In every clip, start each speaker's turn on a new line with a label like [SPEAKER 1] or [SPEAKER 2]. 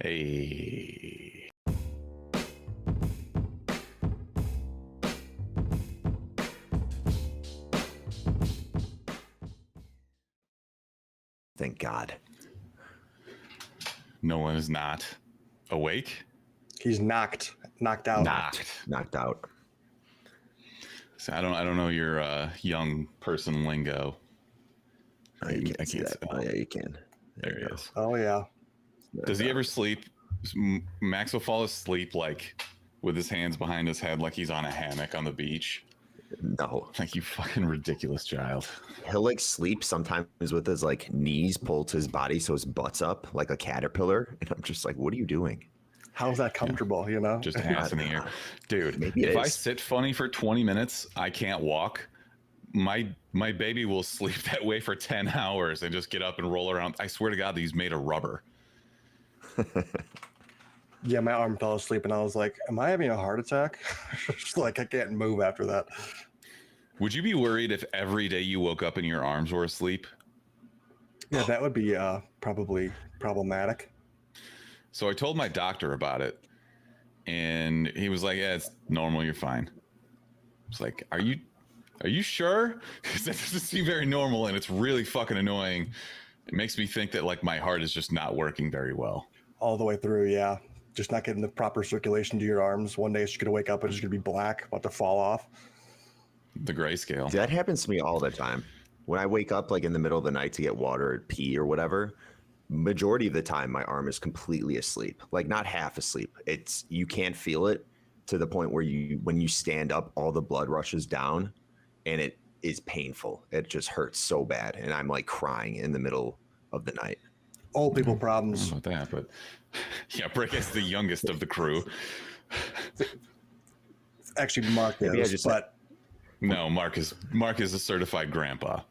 [SPEAKER 1] Hey.
[SPEAKER 2] Thank God.
[SPEAKER 1] No one is not awake.
[SPEAKER 3] He's knocked out.
[SPEAKER 2] Knocked out.
[SPEAKER 1] So I don't know your young person lingo.
[SPEAKER 2] Oh, you can't see that. Oh, yeah, you can.
[SPEAKER 1] There he is.
[SPEAKER 3] Oh yeah.
[SPEAKER 1] Does he ever sleep? Max will fall asleep like with his hands behind his head, like he's on a hammock on the beach.
[SPEAKER 2] No.
[SPEAKER 1] Like, you fucking ridiculous child.
[SPEAKER 2] He'll like sleep sometimes with his like knees pulled to his body so his butt's up like a caterpillar. And I'm just like, what are you doing?
[SPEAKER 3] How's that comfortable, you know?
[SPEAKER 1] Just ass in the air. Dude,
[SPEAKER 2] Maybe
[SPEAKER 1] if I sit funny for 20 minutes, I can't walk. My baby will sleep that way for 10 hours and just get up and roll around. I swear to God, he's made of rubber.
[SPEAKER 3] Yeah, my arm fell asleep and I was like, am I having a heart attack? Just like, I can't move after that.
[SPEAKER 1] Would you be worried if every day you woke up and your arms were asleep?
[SPEAKER 3] Yeah, that would be probably problematic.
[SPEAKER 1] So I told my doctor about it, and he was like, yeah, it's normal, you're fine. It's like, are you sure? Because that doesn't seem very normal, and it's really fucking annoying. It makes me think that like my heart is just not working very well.
[SPEAKER 3] All the way through, yeah. Just not getting the proper circulation to your arms. One day it's just going to wake up and it's going to be black, about to fall off.
[SPEAKER 1] The grayscale.
[SPEAKER 2] That happens to me all the time. When I wake up like in the middle of the night to get water or pee or whatever, majority of the time my arm is completely asleep. Like not half asleep. It's, you can't feel it to the point where when you stand up, all the blood rushes down and it is painful. It just hurts so bad. And I'm like crying in the middle of the night.
[SPEAKER 3] Old people
[SPEAKER 1] I
[SPEAKER 3] problems.
[SPEAKER 1] don't know about that, but yeah, Brick is the youngest of the crew.
[SPEAKER 3] Actually, Mark is, but
[SPEAKER 1] no, Mark is a certified grandpa.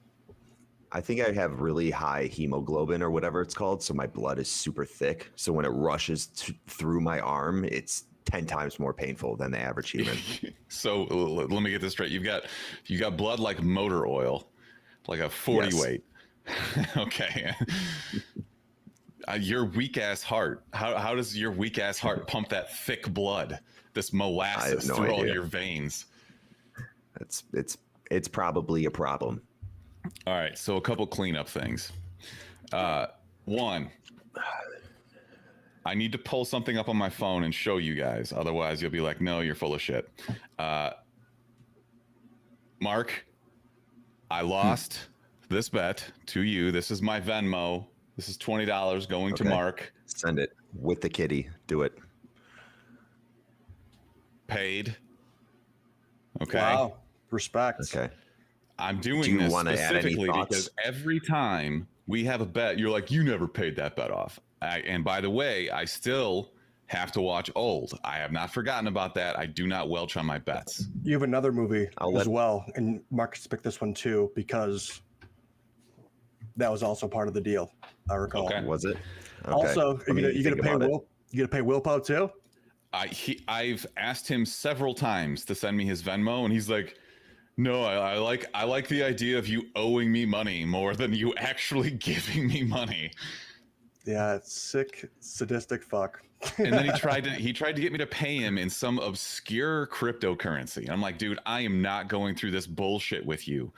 [SPEAKER 2] I think I have really high hemoglobin or whatever it's called, so my blood is super thick. So when it rushes through my arm, it's 10 times more painful than the average human.
[SPEAKER 1] So let me get this straight. You got blood like motor oil, like a 40
[SPEAKER 2] Yes.
[SPEAKER 1] weight. Okay. Your weak ass heart. How does your weak ass heart pump that thick blood, this molasses through all your veins?
[SPEAKER 2] It's probably a problem.
[SPEAKER 1] All right, so a couple cleanup things. One, I need to pull something up on my phone and show you guys. Otherwise, you'll be like, no, you're full of shit. Mark, I lost this bet to you. This is my Venmo. This is $20 going to Mark.
[SPEAKER 2] Send it with the kitty. Do it.
[SPEAKER 1] Paid. Okay.
[SPEAKER 3] wow, respect.
[SPEAKER 2] Okay.
[SPEAKER 1] I'm doing this specifically
[SPEAKER 2] because
[SPEAKER 1] because every time we have a bet, you're like, you never paid that bet off. And by the way, I still have to watch Old. I have not forgotten about that. I do not welch on my bets.
[SPEAKER 3] You have another movie as well, and Marcus picked this one too because that was also part of the deal. I recall.
[SPEAKER 1] Okay.
[SPEAKER 2] Was it? Okay.
[SPEAKER 3] Also, you gonna pay Will? You gonna pay Willpow too?
[SPEAKER 1] I've asked him several times to send me his Venmo, and he's like, "No, I like the idea of you owing me money more than you actually giving me money."
[SPEAKER 3] Yeah, it's sick, sadistic fuck.
[SPEAKER 1] And then he tried to get me to pay him in some obscure cryptocurrency. I'm like, dude, I am not going through this bullshit with you.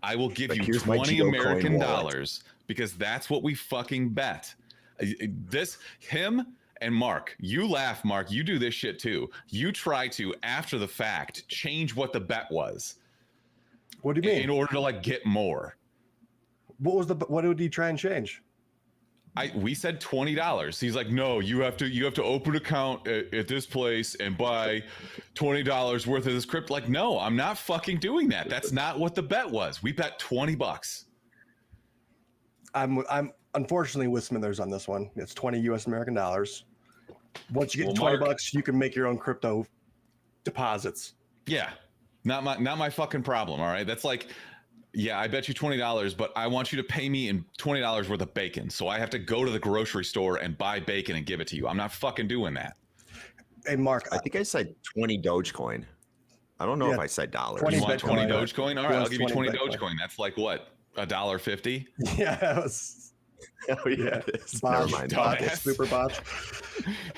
[SPEAKER 1] I will give you
[SPEAKER 2] here's my
[SPEAKER 1] 20
[SPEAKER 2] Geocoin
[SPEAKER 1] American
[SPEAKER 2] wallet.
[SPEAKER 1] dollars because that's what we fucking bet. Him and Mark, you laugh, Mark, you do this shit too. You try to, after the fact, change what the bet was.
[SPEAKER 3] What do you mean?
[SPEAKER 1] In order to like get more.
[SPEAKER 3] What did he try and change?
[SPEAKER 1] We said $20. He's like, no, you have to open an account at this place and buy $20 worth of this crypto. Like, no, I'm not fucking doing that. That's not what the bet was. We bet $20.
[SPEAKER 3] I'm unfortunately with Smithers on this one. It's 20 US American dollars. Once you get to $20, you can make your own crypto deposits.
[SPEAKER 1] Yeah. Not my fucking problem. All right. That's like, yeah, I bet you $20, but I want you to pay me in $20 worth of bacon. So I have to go to the grocery store and buy bacon and give it to you. I'm not fucking doing that.
[SPEAKER 3] Hey, Mark,
[SPEAKER 2] I think I said 20 Dogecoin. I don't know if I said dollars.
[SPEAKER 1] You want 20 Dogecoin? All right, I'll give you 20
[SPEAKER 3] Bitcoin.
[SPEAKER 1] Dogecoin. That's like what? $1.50?
[SPEAKER 3] Yeah, it was,
[SPEAKER 2] Oh yeah, it is.
[SPEAKER 3] botch,
[SPEAKER 2] Never mind.
[SPEAKER 3] botch, super botch.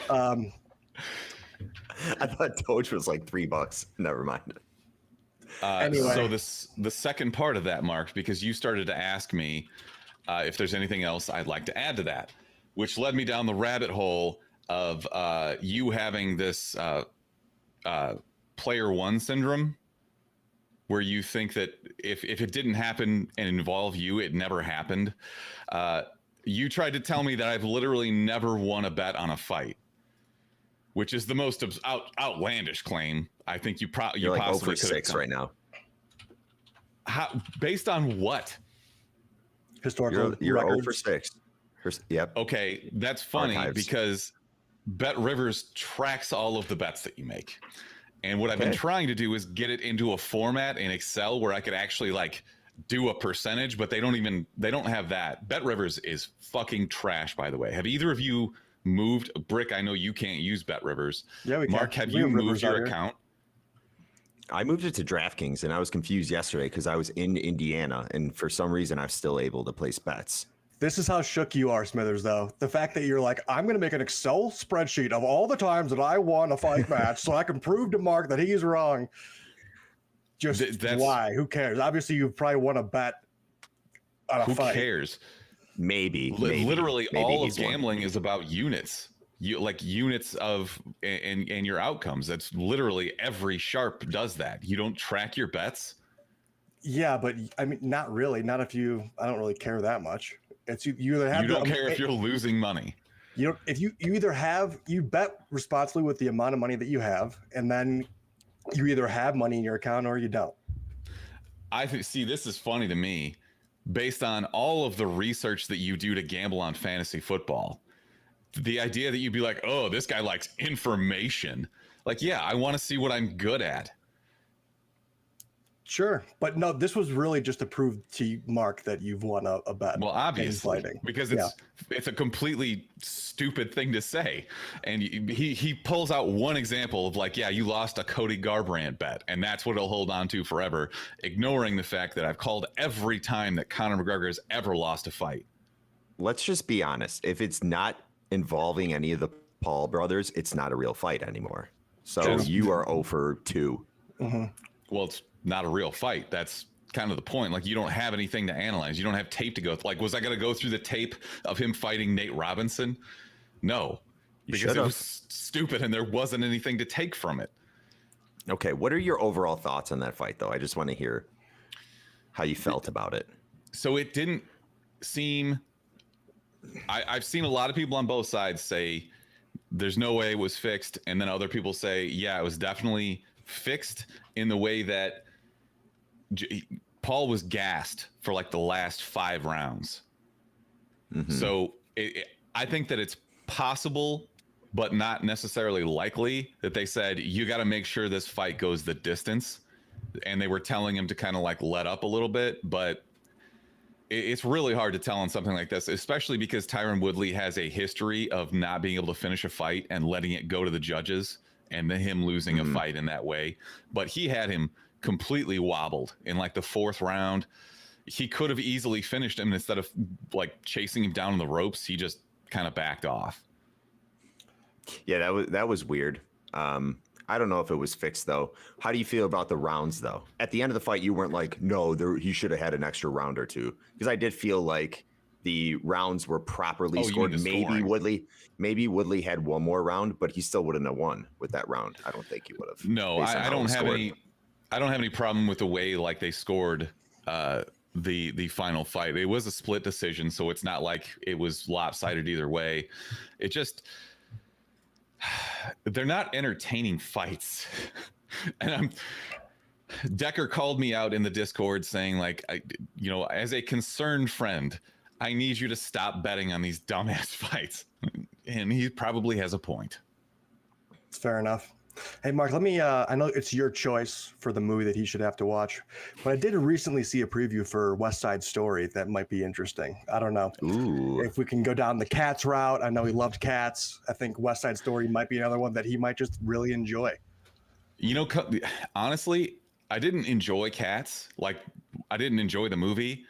[SPEAKER 2] I thought Doge was like $3. Never mind.
[SPEAKER 3] Anyway.
[SPEAKER 1] So the second part of that, Mark, because you started to ask me if there's anything else I'd like to add to that, which led me down the rabbit hole of you having this player one syndrome, where you think that if it didn't happen and involve you, it never happened. You tried to tell me that I've literally never won a bet on a fight, which is the most outlandish claim I think you
[SPEAKER 2] You're like
[SPEAKER 1] possibly
[SPEAKER 2] over
[SPEAKER 1] could have
[SPEAKER 2] 6
[SPEAKER 1] come.
[SPEAKER 2] right now.
[SPEAKER 1] How, based on what?
[SPEAKER 3] Historical
[SPEAKER 2] You're
[SPEAKER 3] records.
[SPEAKER 2] over 6. Yep.
[SPEAKER 1] Okay, that's funny
[SPEAKER 2] Archives.
[SPEAKER 1] because Bet Rivers tracks all of the bets that you make. And what I've been trying to do is get it into a format in Excel where I could actually like do a percentage, but they don't have that. Bet Rivers is fucking trash, by the way. Have either of you moved? Brick, I know you can't use Bet Rivers.
[SPEAKER 3] Yeah, we can.
[SPEAKER 1] Mark, have
[SPEAKER 3] We
[SPEAKER 1] you
[SPEAKER 3] have
[SPEAKER 1] moved
[SPEAKER 3] Rivers out
[SPEAKER 1] your
[SPEAKER 3] here.
[SPEAKER 1] account?
[SPEAKER 2] I moved it to DraftKings, and I was confused yesterday because I was in Indiana, and for some reason, I'm still able to place bets.
[SPEAKER 3] This is how shook you are, Smithers, though. The fact that you're like, I'm going to make an Excel spreadsheet of all the times that I won a fight match so I can prove to Mark that he's wrong. Just why? Who cares? Obviously, you've probably won a bet on a
[SPEAKER 1] Who
[SPEAKER 3] fight.
[SPEAKER 1] cares?
[SPEAKER 2] Maybe.
[SPEAKER 1] Literally,
[SPEAKER 2] maybe
[SPEAKER 1] all of
[SPEAKER 2] he's won.
[SPEAKER 1] gambling is about units. You like units of and your outcomes. That's literally every sharp does that. You don't track your bets.
[SPEAKER 3] Yeah, but I mean, not really. Not if you. I don't really care that much. It's you either have.
[SPEAKER 1] You don't care if you're losing money.
[SPEAKER 3] You know, if you either have you bet responsibly with the amount of money that you have, and then you either have money in your account or you don't.
[SPEAKER 1] I think. See, this is funny to me, based on all of the research that you do to gamble on fantasy football. The idea that you'd be like, oh, this guy likes information. Like, yeah, I want to see what I'm good at.
[SPEAKER 3] Sure, but no, this was really just to prove to Mark that you've won a bet.
[SPEAKER 1] Well, obviously,
[SPEAKER 3] fighting.
[SPEAKER 1] because it's a completely stupid thing to say. And he pulls out one example of like, yeah, you lost a Cody Garbrandt bet, and that's what he'll hold on to forever, ignoring the fact that I've called every time that Conor McGregor has ever lost a fight.
[SPEAKER 2] Let's just be honest. If it's not involving any of the Paul brothers, it's not a real fight anymore. So you are 0 for 2.
[SPEAKER 3] Mm-hmm.
[SPEAKER 1] Well, it's not a real fight. That's kind of the point. Like, you don't have anything to analyze. You don't have tape to go. Like, was I going to go through the tape of him fighting Nate Robinson? No, because it was stupid and there wasn't anything to take from it.
[SPEAKER 2] Okay, what are your overall thoughts on that fight, though? I just want to hear how you felt about it.
[SPEAKER 1] So it didn't seem... I've seen a lot of people on both sides say there's no way it was fixed. And then other people say, yeah, it was definitely fixed in the way that Paul was gassed for like the last 5 rounds. Mm-hmm. So I think that it's possible, but not necessarily likely, that they said, you got to make sure this fight goes the distance. And they were telling him to kind of like let up a little bit, but it's really hard to tell on something like this, especially because Tyron Woodley has a history of not being able to finish a fight and letting it go to the judges and then him losing a fight in that way. But he had him completely wobbled in like the 4th round. He could have easily finished him, instead of like chasing him down on the ropes. He just kind of backed off.
[SPEAKER 2] Yeah, that was weird. I don't know if it was fixed though. How do you feel about the rounds though? At the end of the fight, you weren't like, no, he should have had an extra round or two, because I did feel like the rounds were properly scored. Maybe Woodley had one more round, but he still wouldn't have won with that round. I don't think he would have.
[SPEAKER 1] No, I don't have any problem with the way like they scored the final fight. It was a split decision, so it's not like it was lopsided either way. It just, they're not entertaining fights. And Decker called me out in the Discord saying, like, as a concerned friend, I need you to stop betting on these dumbass fights. And he probably has a point.
[SPEAKER 3] It's fair enough. Hey, Mark, let me, I know it's your choice for the movie that he should have to watch, but I did recently see a preview for West Side Story that might be interesting. I don't know.
[SPEAKER 2] Ooh.
[SPEAKER 3] If we can go down the Cats route. I know he loved Cats. I think West Side Story might be another one that he might just really enjoy.
[SPEAKER 1] Honestly, I didn't enjoy Cats. Like, I didn't enjoy the movie.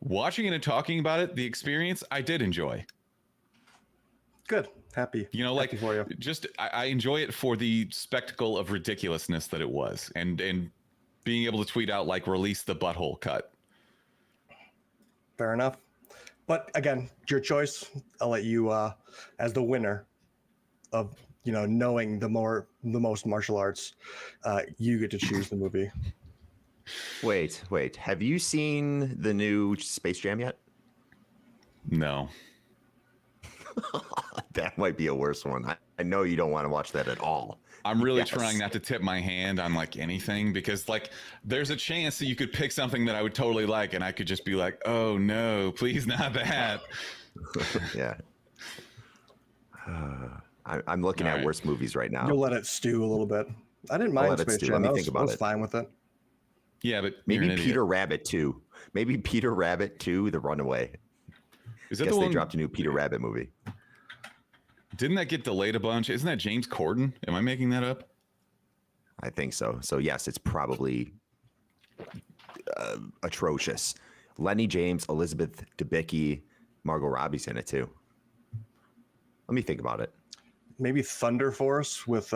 [SPEAKER 1] Watching it and talking about it, the experience, I did enjoy.
[SPEAKER 3] Good. Happy. Happy for you.
[SPEAKER 1] Just I enjoy it for the spectacle of ridiculousness that it was, and being able to tweet out like, release the butthole cut.
[SPEAKER 3] Fair enough. But again, your choice. I'll let you as the winner of knowing the most martial arts, you get to choose the movie.
[SPEAKER 2] Wait. Have you seen the new Space Jam yet?
[SPEAKER 1] No.
[SPEAKER 2] That might be a worse one. I know you don't want to watch that at all.
[SPEAKER 1] I'm really trying not to tip my hand on like anything, because like there's a chance that you could pick something that I would totally like, and I could just be like, oh no, please not that.
[SPEAKER 2] Yeah. I'm looking at worst movies right now.
[SPEAKER 3] You'll let it stew a little bit. I didn't mind Space Jam. I was fine with it.
[SPEAKER 1] Yeah, but
[SPEAKER 2] maybe Peter Rabbit 2. Maybe Peter Rabbit 2, The Runaway.
[SPEAKER 1] Is that
[SPEAKER 2] the one? They dropped a new Peter Rabbit movie.
[SPEAKER 1] Didn't that get delayed a bunch? Isn't that James Corden? Am I making that up?
[SPEAKER 2] I think so. So yes, it's probably atrocious. Lenny James, Elizabeth Debicki, Margot Robbie's in it too. Let me think about it.
[SPEAKER 3] Maybe Thunder Force with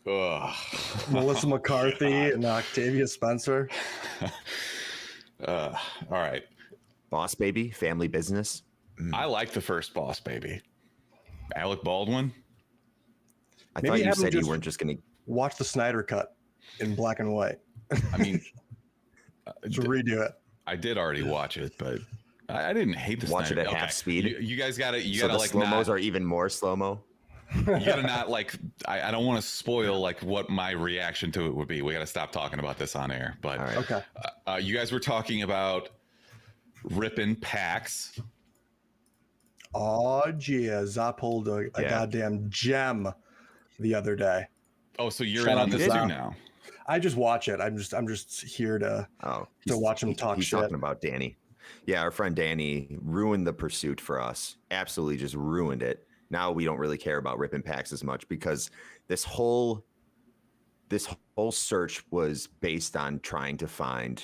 [SPEAKER 3] Melissa McCarthy and Octavia Spencer.
[SPEAKER 1] All right.
[SPEAKER 2] Boss Baby, Family Business.
[SPEAKER 1] I like the first Boss Baby. Alec Baldwin.
[SPEAKER 2] I thought you said you weren't just going to
[SPEAKER 3] watch the Snyder cut in black and white.
[SPEAKER 1] I mean,
[SPEAKER 3] to redo it.
[SPEAKER 1] I did already watch it, but I didn't hate the
[SPEAKER 2] watch
[SPEAKER 1] Snyder.
[SPEAKER 2] it at half speed.
[SPEAKER 1] You guys got it. You
[SPEAKER 2] so
[SPEAKER 1] got to
[SPEAKER 2] the
[SPEAKER 1] like
[SPEAKER 2] slow-mos are even more slow-mo.
[SPEAKER 1] You got to not like. I don't want to spoil like what my reaction to it would be. We got to stop talking about this on air. But
[SPEAKER 2] right.
[SPEAKER 3] Okay.
[SPEAKER 1] You guys were talking about ripping packs.
[SPEAKER 3] Oh, geez. I pulled a goddamn gem the other day.
[SPEAKER 1] Oh, so you're in on this too now?
[SPEAKER 3] I just watch it. I'm just here to watch him talk
[SPEAKER 2] he's
[SPEAKER 3] shit.
[SPEAKER 2] Talking about Danny. Yeah, our friend Danny ruined the pursuit for us. Absolutely just ruined it. Now we don't really care about ripping packs as much, because this whole search was based on trying to find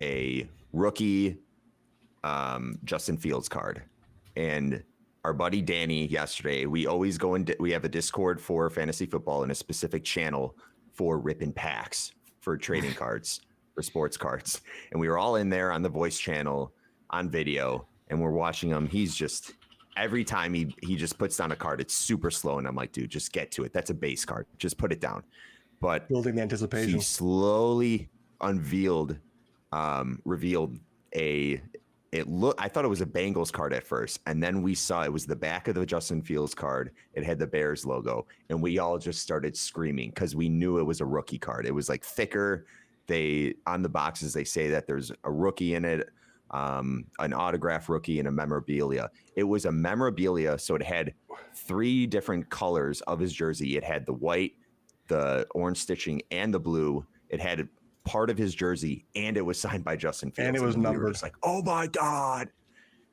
[SPEAKER 2] a rookie Justin Fields card. And our buddy Danny yesterday, we always go in, we have a Discord for fantasy football and a specific channel for ripping packs for trading cards, for sports cards. And we were all in there on the voice channel on video, and we're watching him. He's just, every time he just puts down a card, it's super slow. And I'm like, dude, just get to it. That's a base card. Just put it down. But
[SPEAKER 3] building the anticipation.
[SPEAKER 2] He slowly revealed I thought it was a Bengals card at first, and then we saw it was the back of the Justin Fields card. It had the Bears logo, and we all just started screaming because we knew it was a rookie card. It was like thicker. On the boxes, they say that there's a rookie in it, an autograph rookie, and a memorabilia. It was a memorabilia, so it had 3 different colors of his jersey. It had the white, the orange stitching, and the blue. It had part of his jersey, and it was signed by Justin Fields.
[SPEAKER 3] And it was numbered.
[SPEAKER 2] We were just like, oh my God.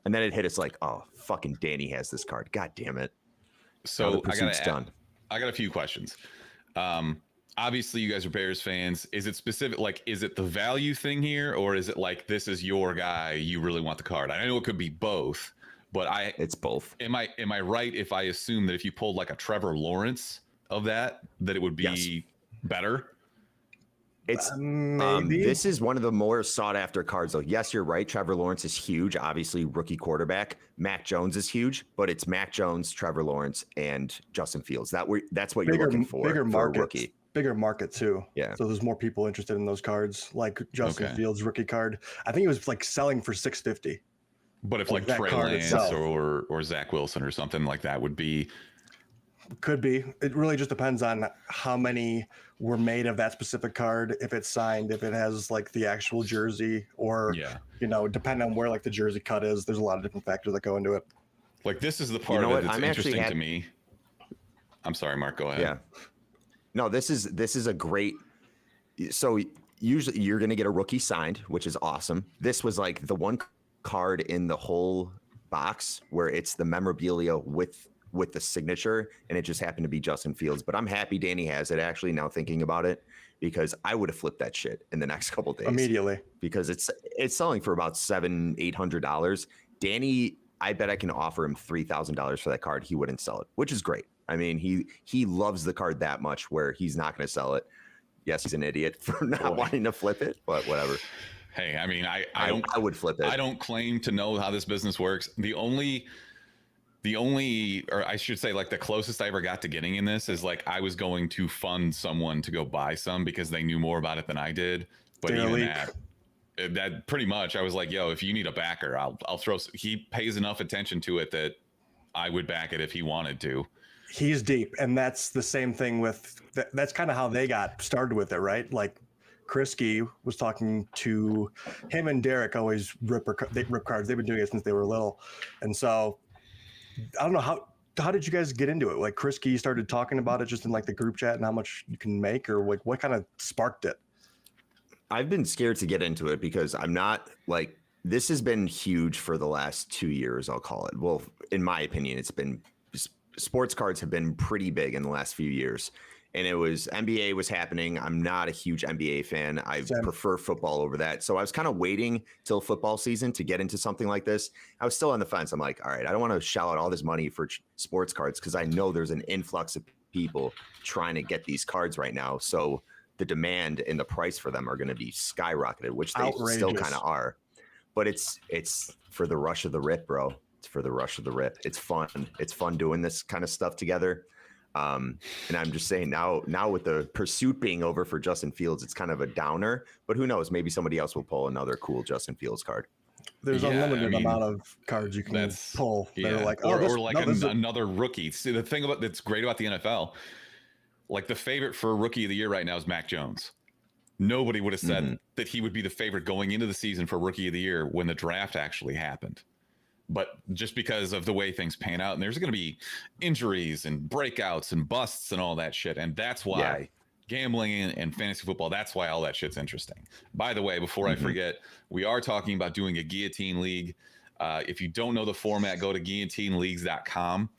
[SPEAKER 2] And then it hit us like, oh, fucking Danny has this card. God damn it.
[SPEAKER 1] So I got a few questions. Obviously you guys are Bears fans. Is it specific? Like, is it the value thing here, or is it like, this is your guy, you really want the card? I know it could be both, But
[SPEAKER 2] It's both.
[SPEAKER 1] am I right if I assume that if you pulled like a Trevor Lawrence of that it would be better?
[SPEAKER 2] It's
[SPEAKER 3] maybe.
[SPEAKER 2] This is one of the more sought after cards, though. Yes, you're right. Trevor Lawrence is huge, obviously rookie quarterback. Mac Jones is huge, but it's Mac Jones, Trevor Lawrence, and Justin Fields. That's what you're looking for
[SPEAKER 3] bigger
[SPEAKER 2] for
[SPEAKER 3] market,
[SPEAKER 2] a rookie.
[SPEAKER 3] Bigger market too.
[SPEAKER 2] Yeah.
[SPEAKER 3] So there's more people interested in those cards, like Justin Fields rookie card. I think it was like selling for $650.
[SPEAKER 1] But if like Trey Lance or Zach Wilson or something like that would be.
[SPEAKER 3] Could be. It really just depends on how many were made of that specific card, if it's signed, if it has like the actual jersey, or depending on where like the jersey cut is. There's a lot of different factors that go into it.
[SPEAKER 1] Like this is the part of it that's interesting to me. I'm sorry, Mark, go ahead.
[SPEAKER 2] Yeah. No, this is a great. So usually you're going to get a rookie signed, which is awesome. This was like the one card in the whole box where it's the memorabilia with the signature, and it just happened to be Justin Fields. But I'm happy Danny has it, actually, now thinking about it, because I would have flipped that shit in the next couple of days
[SPEAKER 3] immediately, because
[SPEAKER 2] it's selling for about $700-800. Danny, I bet I can offer him $3,000 for that card. He wouldn't sell it, which is great. I mean, he loves the card that much where he's not going to sell it. Yes, he's an idiot for not wanting to flip it, but whatever.
[SPEAKER 1] Hey, I mean, I
[SPEAKER 2] would flip it.
[SPEAKER 1] I don't claim to know how this business works. The only, or I should say, like the closest I ever got to getting in this is like I was going to fund someone to go buy some because they knew more about it than I did. But even that pretty much, I was like, yo, if you need a backer, I'll throw. He pays enough attention to it that I would back it if he wanted to.
[SPEAKER 3] He's deep, and that's the same thing with. That's kind of how they got started with it, right? Like Krisky was talking to him and Derek. Always rip cards. They've been doing it since they were little, and so. I don't know how did you guys get into it? Like Krisky started talking about it just in like the group chat and how much you can make, or like what kind of sparked it?
[SPEAKER 2] I've been scared to get into it because I'm not like, this has been huge for the last 2 years, I'll call it. Well, in my opinion, it's been, sports cards have been pretty big in the last few years. And it was, NBA was happening. I'm not a huge NBA fan. I prefer football over that. So I was kind of waiting till football season to get into something like this. I was still on the fence. I'm like, all right, I don't want to shell out all this money for sports cards because I know there's an influx of people trying to get these cards right now. So the demand and the price for them are going to be skyrocketed, which they still kind of are. But it's for the rush of the rip, bro. It's for the rush of the rip. It's fun. It's fun doing this kind of stuff together. And I'm just saying now with the pursuit being over for Justin Fields, it's kind of a downer, but who knows? Maybe somebody else will pull another cool Justin Fields card.
[SPEAKER 3] There's unlimited amount of cards you can pull.
[SPEAKER 1] Yeah.
[SPEAKER 3] That are like,
[SPEAKER 1] another rookie. See, the thing that's great about the NFL, like the favorite for rookie of the year right now is Mac Jones. Nobody would have said that he would be the favorite going into the season for rookie of the year when the draft actually happened. But just because of the way things pan out, and there's going to be injuries and breakouts and busts and all that shit. And that's why gambling and fantasy football, that's why all that shit's interesting. By the way, before I forget, we are talking about doing a guillotine league. If you don't know the format, go to guillotineleagues.com.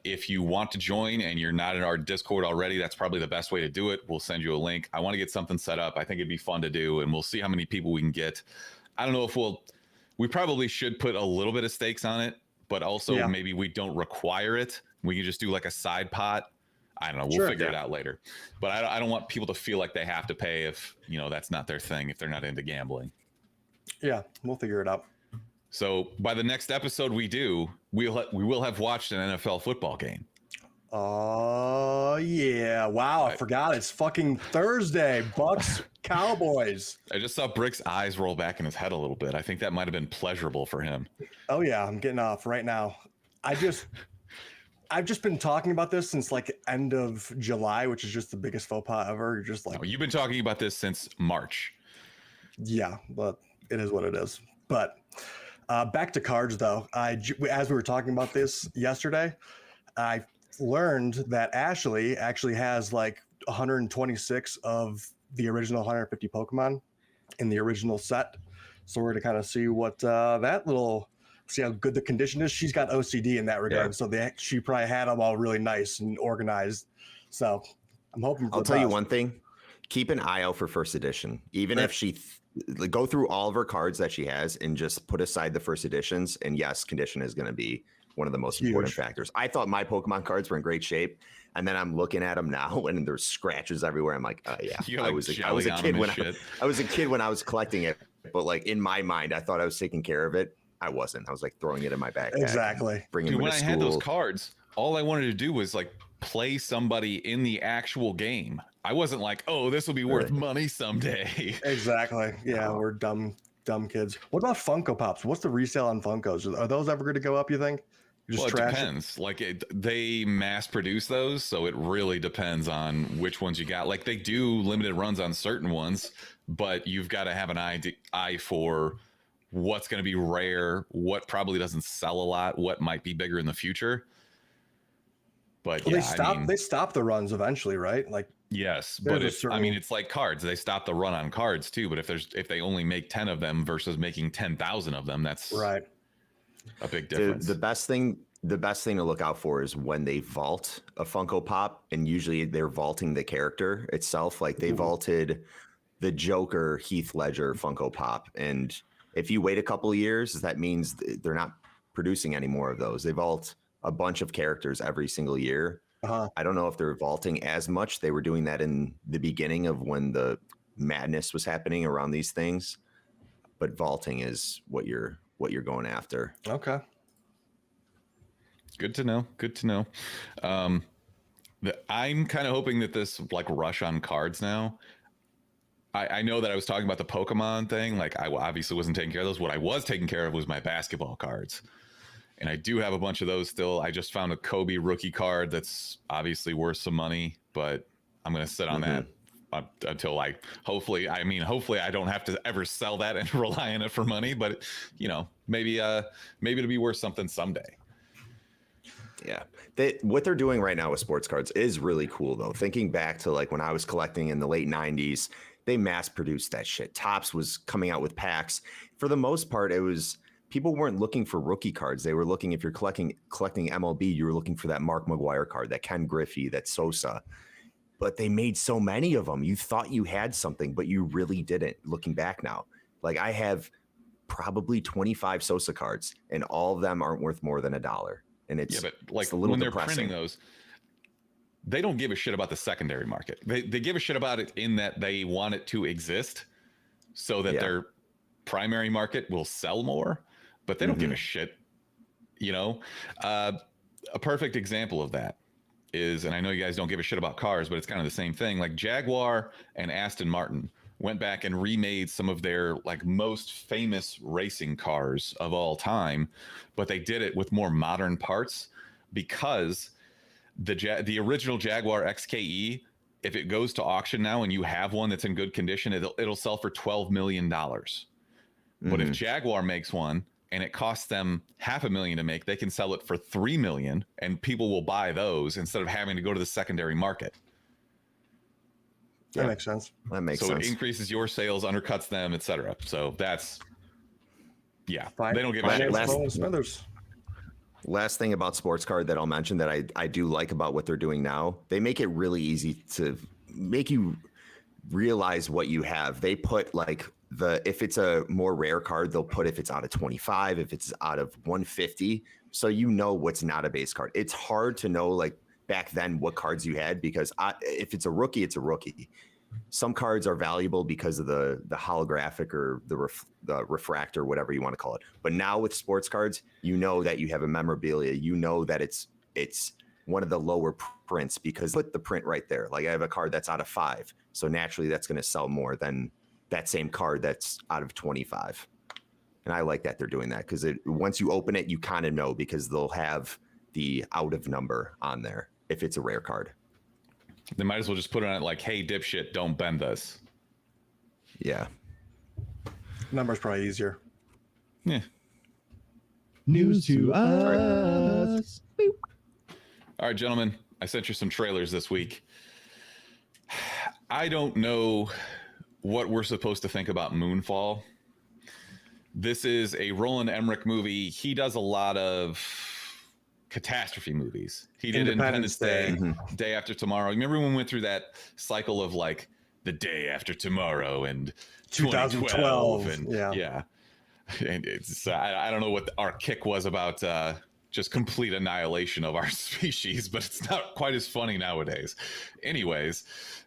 [SPEAKER 1] If you want to join and you're not in our Discord already, that's probably the best way to do it. We'll send you a link. I want to get something set up. I think it'd be fun to do, and we'll see how many people we can get. I don't know if we probably should put a little bit of stakes on it, but also maybe we don't require it. We can just do like a side pot. I don't know. We'll figure it out later. But I don't want people to feel like they have to pay if, that's not their thing, if they're not into gambling.
[SPEAKER 3] Yeah, we'll figure it out.
[SPEAKER 1] So by the next episode we will have watched an NFL football game.
[SPEAKER 3] Oh, yeah. Wow, I forgot. It's fucking Thursday. Bucks, Cowboys.
[SPEAKER 1] I just saw Brick's eyes roll back in his head a little bit. I think that might have been pleasurable for him.
[SPEAKER 3] Oh, yeah. I'm getting off right now. I've just been talking about this since like end of July, which is just the biggest faux pas ever. You're just like...
[SPEAKER 1] No, you've been talking about this since March.
[SPEAKER 3] Yeah, but it is what it is. But back to cards, though. As we were talking about this yesterday, I learned that Ashley actually has like 126 of the original 150 Pokemon in the original set. So we're going to kind of see what see how good the condition is. She's got OCD in that regard. So she probably had them all really nice and organized. So I'm hoping
[SPEAKER 2] I'll tell you one thing. keep an eye out for first edition. Even if she go through all of her cards that she has and just put aside the first editions. And yes, condition is going to be one of the most important factors. I thought my Pokemon cards were in great shape, and then I'm looking at them now, and there's scratches everywhere. I'm like, oh yeah, I was a kid when I was a kid when I was collecting it. But like in my mind, I thought I was taking care of it. I wasn't. I was like throwing it in my backpack.
[SPEAKER 3] Exactly.
[SPEAKER 2] Bringing
[SPEAKER 1] when I had those cards, all I wanted to do was like play somebody in the actual game. I wasn't like, oh, this will be worth money someday.
[SPEAKER 3] Exactly. Yeah, we're dumb kids. What about Funko Pops? What's the resale on Funkos? Are those ever going to go up, you think?
[SPEAKER 1] Well, it depends. Like they mass produce those, so it really depends on which ones you got. Like they do limited runs on certain ones, but you've got to have an eye for what's going to be rare, what probably doesn't sell a lot, what might be bigger in the future. But
[SPEAKER 3] well, they stop the runs eventually, right? Like
[SPEAKER 1] yes, but it's like cards. They stop the run on cards too. But if they only make 10 of them versus making 10,000 of them, that's
[SPEAKER 3] right.
[SPEAKER 1] A big difference.
[SPEAKER 2] The best thing to look out for is when they vault a Funko Pop, and usually they're vaulting the character itself. Like they vaulted the Joker Heath Ledger Funko Pop, and if you wait a couple of years, that means they're not producing any more of those. They vault a bunch of characters every single year. I don't know if they're vaulting as much. They were doing that in the beginning of when the madness was happening around these things, but vaulting is what you're going after.
[SPEAKER 3] Okay.
[SPEAKER 1] Good to know. Good to know. I'm kind of hoping that this like rush on cards now. I know that I was talking about the Pokemon thing. Like I obviously wasn't taking care of those. What I was taking care of was my basketball cards. And I do have a bunch of those still. I just found a Kobe rookie card that's obviously worth some money, but I'm going to sit on that until hopefully I don't have to ever sell that and rely on it for money, but maybe it'll be worth something someday.
[SPEAKER 2] Yeah. What they're doing right now with sports cards is really cool though. Thinking back to like when I was collecting in the late 90s, they mass produced that shit. Topps was coming out with packs. For the most part, it was people weren't looking for rookie cards. They were looking, if you're collecting MLB, you were looking for that Mark McGwire card, that Ken Griffey, that Sosa. But they made so many of them. You thought you had something, but you really didn't. Looking back now, like I have probably 25 Sosa cards, and all of them aren't worth more than $1. And it's
[SPEAKER 1] but like
[SPEAKER 2] it's a little
[SPEAKER 1] when
[SPEAKER 2] depressing.
[SPEAKER 1] They're printing those, they don't give a shit about the secondary market. They give a shit about it in that they want it to exist, so that their primary market will sell more. But they don't give a shit. A perfect example of that is, and I know you guys don't give a shit about cars, but it's kind of the same thing. Like Jaguar and Aston Martin went back and remade some of their like most famous racing cars of all time, but they did it with more modern parts because the original Jaguar XKE, if it goes to auction now and you have one that's in good condition, it'll sell for $12 million. But if Jaguar makes one and it costs them $500,000 to make, they can sell it for $3 million, and people will buy those instead of having to go to the secondary market.
[SPEAKER 3] That makes sense.
[SPEAKER 2] That makes sense.
[SPEAKER 1] So it increases your sales, undercuts them, etc. So that's they don't give a shit.
[SPEAKER 2] Last thing about sports card that I'll mention that I do like about what they're doing now, they make it really easy to make you realize what you have. They put like if it's a more rare card, they'll put if it's out of 25, if it's out of 150, so you know what's not a base card. It's hard to know like back then what cards you had, because if it's a rookie, it's a rookie. Some cards are valuable because of the holographic or the refractor, whatever you want to call it. But now with sports cards, you know that you have a memorabilia. You know that it's one of the lower prints because put the print right there. Like I have a card that's out of 5, so naturally that's going to sell more than that same card that's out of 25. And I like that they're doing that because once you open it, you kind of know because they'll have the out of number on there if it's a rare card.
[SPEAKER 1] They might as well just put it on it like, hey, dipshit, don't bend this.
[SPEAKER 2] Yeah.
[SPEAKER 3] Number's probably easier.
[SPEAKER 1] Yeah.
[SPEAKER 4] News to us.
[SPEAKER 1] All right, gentlemen, I sent you some trailers this week. I don't know what we're supposed to think about Moonfall. This is a Roland Emmerich movie. He does a lot of catastrophe movies. He did Independence Day, Day After Tomorrow. Remember when we went through that cycle of like the day after tomorrow and
[SPEAKER 3] 2012
[SPEAKER 1] and
[SPEAKER 3] yeah.
[SPEAKER 1] And it's I don't know what our kick was about just complete annihilation of our species, but it's not quite as funny nowadays. Anyways,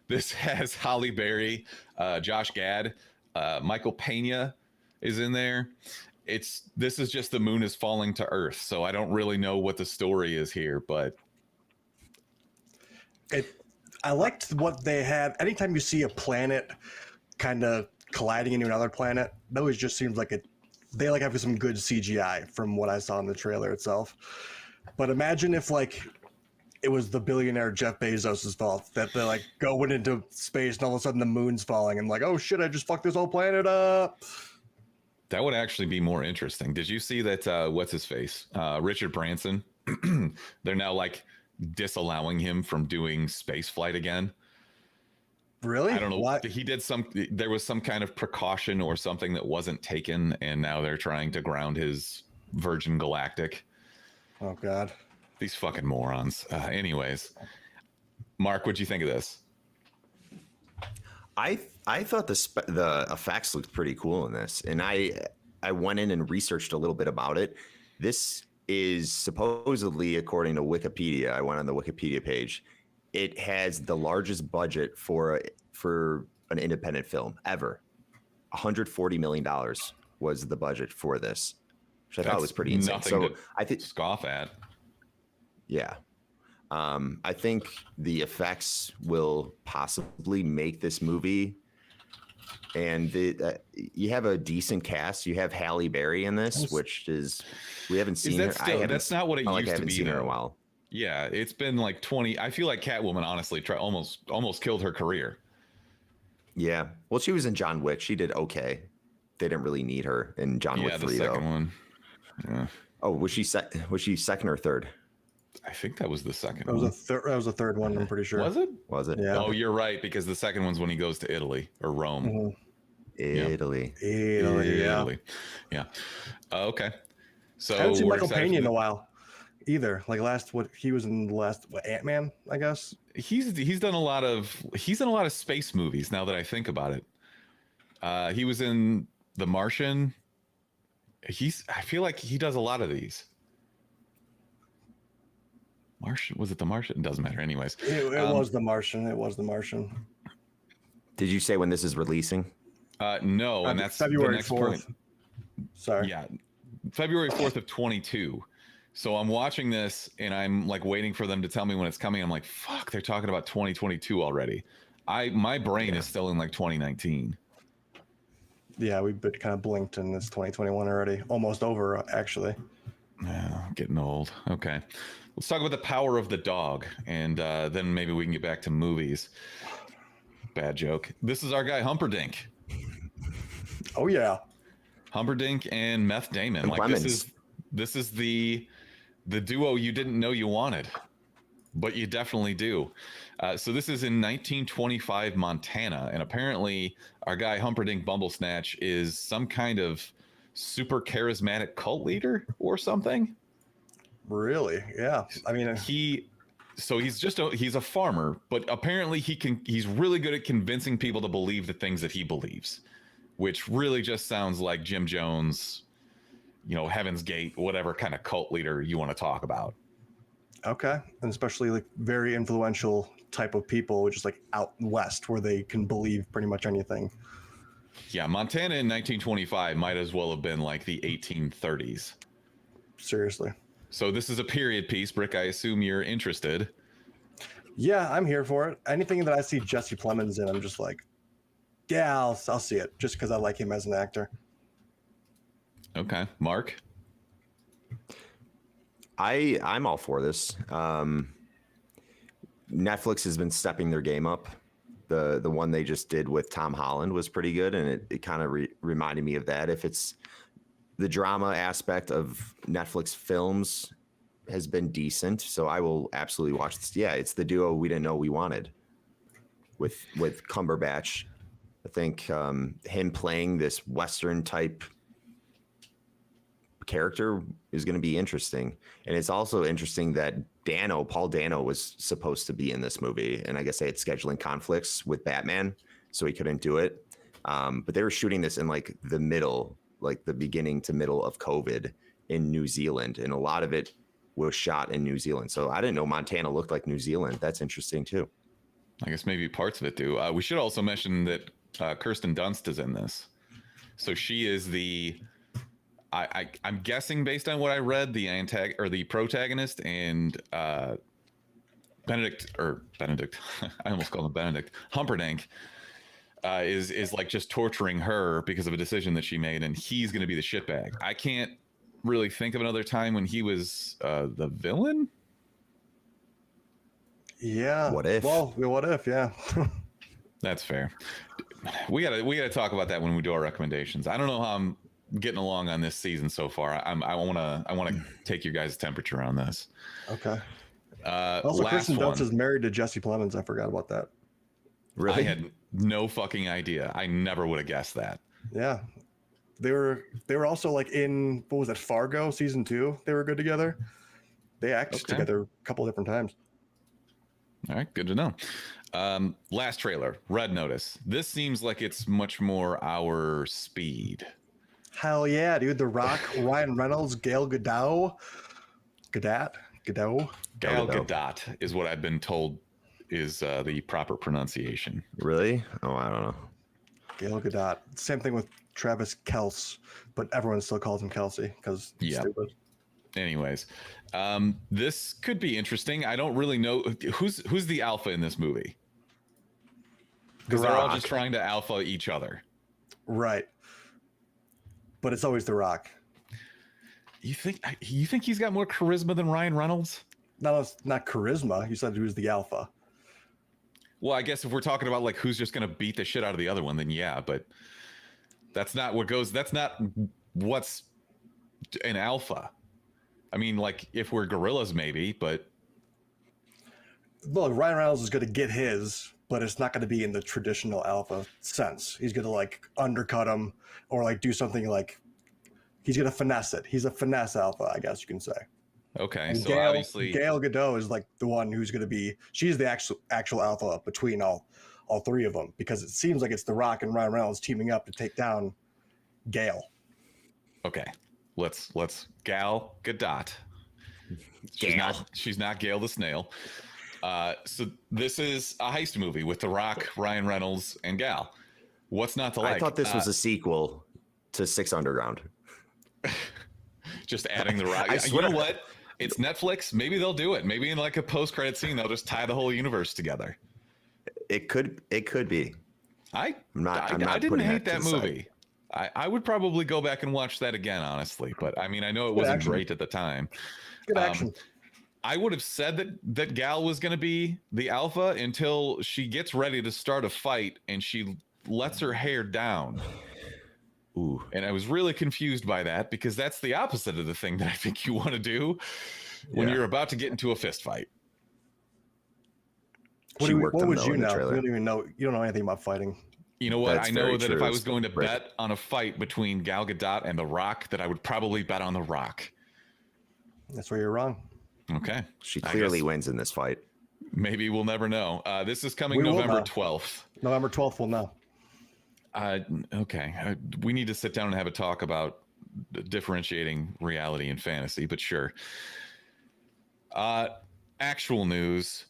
[SPEAKER 1] this has Halle Berry, Josh Gad, Michael Pena is in there. This is just the moon is falling to Earth, so I don't really know what the story is here, but
[SPEAKER 3] I liked what they had. Anytime you see a planet kind of colliding into another planet, that always just seems like they like have some good CGI from what I saw in the trailer itself. But imagine if like it was the billionaire Jeff Bezos's fault that they're like going into space and all of a sudden the moon's falling and like, oh shit, I just fucked this whole planet up.
[SPEAKER 1] That would actually be more interesting. Did you see that? What's his face? Richard Branson. They're now like disallowing him from doing space flight again.
[SPEAKER 3] Really?
[SPEAKER 1] I don't know.
[SPEAKER 3] What?
[SPEAKER 1] He did there was some kind of precaution or something that wasn't taken, and now they're trying to ground his Virgin Galactic.
[SPEAKER 3] Oh God.
[SPEAKER 1] These fucking morons. Anyways, Mark, what'd you think of this?
[SPEAKER 2] I thought the effects looked pretty cool in this, and I went in and researched a little bit about it. This is supposedly, according to Wikipedia, I went on the Wikipedia page, it has the largest budget for an independent film ever. $140 million was the budget for this, which I thought was pretty insane. So I think
[SPEAKER 1] scoff at.
[SPEAKER 2] Yeah. I think the effects will possibly make this movie, and you have a decent cast. You have Halle Berry in this, which is we haven't seen her.
[SPEAKER 1] That's not what it used to be.
[SPEAKER 2] Seen her in a while.
[SPEAKER 1] Yeah, it's been like 20. I feel like Catwoman honestly almost killed her career.
[SPEAKER 2] Yeah, well, she was in John Wick. She did okay. They didn't really need her in John Wick 3
[SPEAKER 1] the second one. Yeah.
[SPEAKER 2] Oh, was she second or third?
[SPEAKER 1] I think that was the second
[SPEAKER 3] one. That was a third one, I'm pretty sure.
[SPEAKER 1] Was it?
[SPEAKER 2] Was it?
[SPEAKER 3] Yeah.
[SPEAKER 1] Oh, you're right, because the second one's when he goes to Italy or Rome.
[SPEAKER 3] Mm-hmm.
[SPEAKER 2] Italy.
[SPEAKER 1] Yeah. Okay. So
[SPEAKER 3] I haven't seen Michael Pena in a while either. Like he was in the last Ant-Man, I guess. He's
[SPEAKER 1] done a lot of space movies now that I think about it. He was in The Martian. I feel like he does a lot of these. Was it The Martian? It doesn't matter anyways.
[SPEAKER 3] It was The Martian. It was The Martian.
[SPEAKER 2] Did you say when this is releasing?
[SPEAKER 1] No, and that's
[SPEAKER 3] February
[SPEAKER 1] the next
[SPEAKER 3] 4th.
[SPEAKER 1] point.
[SPEAKER 3] Sorry.
[SPEAKER 1] Yeah. February 4th of 22. So I'm watching this and I'm like waiting for them to tell me when it's coming. I'm like, fuck, they're talking about 2022 already. My brain is still in like 2019.
[SPEAKER 3] Yeah, we've been kind of blinked and it's 2021 already. Almost over, actually.
[SPEAKER 1] Yeah, getting old. Okay. Let's talk about the power of the dog, and then maybe we can get back to movies. Bad joke. This is our guy Humperdinck.
[SPEAKER 3] Oh yeah,
[SPEAKER 1] Humperdinck and Meth Damon. And like this is the duo you didn't know you wanted, but you definitely do. So this is in 1925 Montana, and apparently our guy Humperdinck Bumblesnatch is some kind of super charismatic cult leader or something.
[SPEAKER 3] Really? Yeah. I mean,
[SPEAKER 1] he's a farmer, but apparently he's really good at convincing people to believe the things that he believes, which really just sounds like Jim Jones, Heaven's Gate, whatever kind of cult leader you want to talk about.
[SPEAKER 3] Okay. And especially like very influential type of people, just like out west where they can believe pretty much anything.
[SPEAKER 1] Yeah. Montana in 1925 might as well have been like the 1830s.
[SPEAKER 3] Seriously.
[SPEAKER 1] So this is a period piece, Brick. I assume you're interested.
[SPEAKER 3] Yeah, I'm here for it. Anything that I see Jesse Plemons in, I'm just like, yeah, I'll see it just because I like him as an actor.
[SPEAKER 1] Okay. Mark?
[SPEAKER 2] I'm all for this. Netflix has been stepping their game up. The one they just did with Tom Holland was pretty good, and it kind of reminded me of that. If it's the drama aspect of Netflix films has been decent, so I will absolutely watch this. Yeah, it's the duo we didn't know we wanted with Cumberbatch. I think him playing this Western type character is going to be interesting. And it's also interesting that Paul Dano was supposed to be in this movie, and I guess they had scheduling conflicts with Batman, so he couldn't do it. But they were shooting this in like the middle, like the beginning to middle of COVID in New Zealand, and a lot of it was shot in New Zealand. So I didn't know Montana looked like New Zealand. That's interesting too.
[SPEAKER 1] I guess maybe parts of it do. We should also mention that Kirsten Dunst is in this. So she is the, I'm guessing based on what I read, the protagonist, and Benedict, I almost called him Benedict, Humperdinck, is like just torturing her because of a decision that she made, and he's going to be the shitbag. I can't really think of another time when he was the villain.
[SPEAKER 3] Yeah.
[SPEAKER 2] What if?
[SPEAKER 3] Well, what if? Yeah.
[SPEAKER 1] That's fair. We gotta talk about that when we do our recommendations. I don't know how I'm getting along on this season so far. I wanna take your guys' temperature on this.
[SPEAKER 3] Okay. Also, Kristen Dunst is married to Jesse Plemons. I forgot about that.
[SPEAKER 2] Really?
[SPEAKER 1] I had no fucking idea. I never would have guessed that.
[SPEAKER 3] Yeah. They were also like in, what was it, Fargo season 2? They were good together. They acted together a couple different times.
[SPEAKER 1] All right, good to know. Last trailer, Red Notice. This seems like it's much more our speed.
[SPEAKER 3] Hell yeah, dude. The Rock, Ryan Reynolds, Gal Gadot. Gal
[SPEAKER 1] Gadot is what I've been told is the proper pronunciation.
[SPEAKER 2] Really? Oh, I don't know.
[SPEAKER 3] Gal Gadot. Same thing with Travis Kelce, but everyone still calls him Kelsey because stupid.
[SPEAKER 1] Anyways, this could be interesting. I don't really know who's the alpha in this movie, because they're all just trying to alpha each other.
[SPEAKER 3] Right. But it's always The Rock.
[SPEAKER 1] You think he's got more charisma than Ryan Reynolds?
[SPEAKER 3] No, it's not charisma. You said who's the alpha.
[SPEAKER 1] Well, I guess if we're talking about like who's just going to beat the shit out of the other one, then yeah, but that's not what's an alpha. I mean, like if we're gorillas, maybe, but
[SPEAKER 3] well, Ryan Reynolds is going to get his, but it's not going to be in the traditional alpha sense. He's going to like undercut him or like do something like he's going to finesse it. He's a finesse alpha, I guess you can say.
[SPEAKER 1] Okay,
[SPEAKER 3] and
[SPEAKER 1] so obviously
[SPEAKER 3] Gal Gadot is like the one who's going to be. She's the actual alpha between all three of them, because it seems like it's The Rock and Ryan Reynolds teaming up to take down Gal.
[SPEAKER 1] Okay, let's Gal Gadot. She's not Gail the Snail. So this is a heist movie with The Rock, Ryan Reynolds, and Gal. What's not to like?
[SPEAKER 2] I thought this was a sequel to Six Underground.
[SPEAKER 1] Just adding The Rock. You know what? It's Netflix. Maybe they'll do it. Maybe in like a post-credit scene, they'll just tie the whole universe together.
[SPEAKER 2] It could be.
[SPEAKER 1] I
[SPEAKER 2] not
[SPEAKER 1] didn't hate that movie. I would probably go back and watch that again, honestly. But I mean, I know it wasn't great at the time.
[SPEAKER 3] Good action.
[SPEAKER 1] I would have said that Gal was going to be the alpha until she gets ready to start a fight and she lets her hair down. Ooh. And I was really confused by that, because that's the opposite of the thing that I think you want to do when you're about to get into a fist fight.
[SPEAKER 3] What would you know? You don't even know. You don't know anything about fighting.
[SPEAKER 1] You know what? That's I know that if I was going to bet on a fight between Gal Gadot and The Rock, that I would probably bet on The Rock.
[SPEAKER 3] That's where you're wrong.
[SPEAKER 1] Okay.
[SPEAKER 2] She clearly wins in this fight.
[SPEAKER 1] Maybe we'll never know. This is coming November 12th.
[SPEAKER 3] November 12th, we'll know.
[SPEAKER 1] Okay. We need to sit down and have a talk about differentiating reality and fantasy, but sure. Actual news.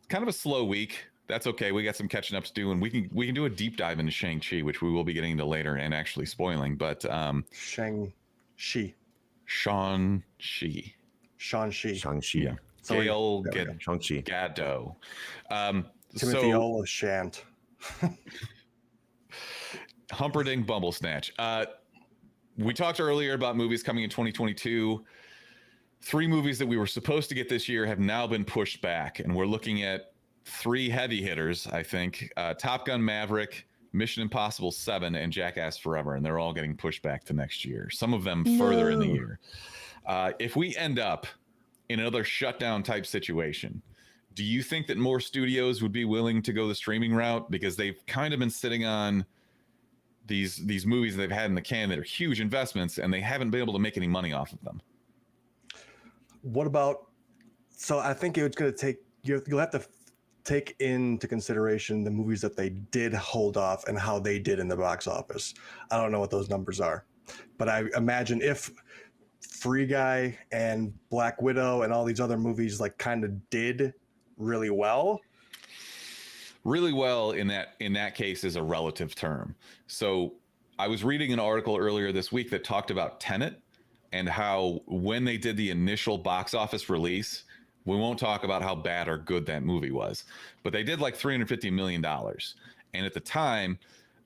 [SPEAKER 1] Kind of a slow week. That's okay. We got some catching up to do, and we can do a deep dive into Shang-Chi, which we will be getting into later and actually spoiling. But
[SPEAKER 3] Shang-Chi.
[SPEAKER 1] Shang-Chi.
[SPEAKER 2] Yeah.
[SPEAKER 1] Gal
[SPEAKER 2] Shang-Chi.
[SPEAKER 1] Gadot.
[SPEAKER 3] Timothy Olyphant.
[SPEAKER 1] Humperdinck Bumble Snatch. We talked earlier about movies coming in 2022. 3 movies that we were supposed to get this year have now been pushed back, and we're looking at 3 heavy hitters, I think. Top Gun Maverick, Mission Impossible 7, and Jackass Forever, and they're all getting pushed back to next year. Some of them further in the year. If we end up in another shutdown type situation, do you think that more studios would be willing to go the streaming route? Because they've kind of been sitting on these movies that they've had in the can that are huge investments, and they haven't been able to make any money off of them.
[SPEAKER 3] What about? So I think it's going to take. You'll have to take into consideration the movies that they did hold off and how they did in the box office. I don't know what those numbers are, but I imagine if Free Guy and Black Widow and all these other movies like kind of did really well.
[SPEAKER 1] Really well in that case is a relative term. So I was reading an article earlier this week that talked about Tenet and how when they did the initial box office release, we won't talk about how bad or good that movie was, but they did like $350 million. And at the time,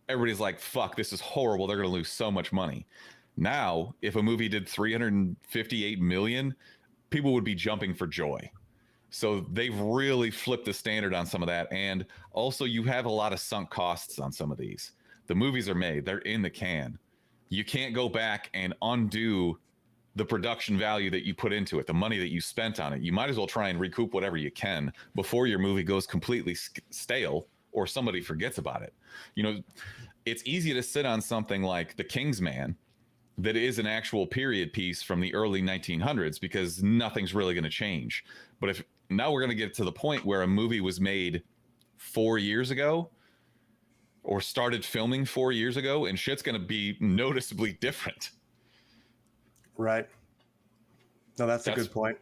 [SPEAKER 1] everybody's like, fuck, this is horrible. They're going to lose so much money. Now, if a movie did 358 million, people would be jumping for joy. So they've really flipped the standard on some of that. And also you have a lot of sunk costs on some of these. The movies are made, they're in the can. You can't go back and undo the production value that you put into it, the money that you spent on it. You might as well try and recoup whatever you can before your movie goes completely stale or somebody forgets about it. You know, it's easy to sit on something like The King's Man that is an actual period piece from the early 1900s because nothing's really going to change. But if now we're going to get to the point where a movie was made 4 years ago or started filming 4 years ago and shit's going to be noticeably different.
[SPEAKER 3] Right. No, that's a good point.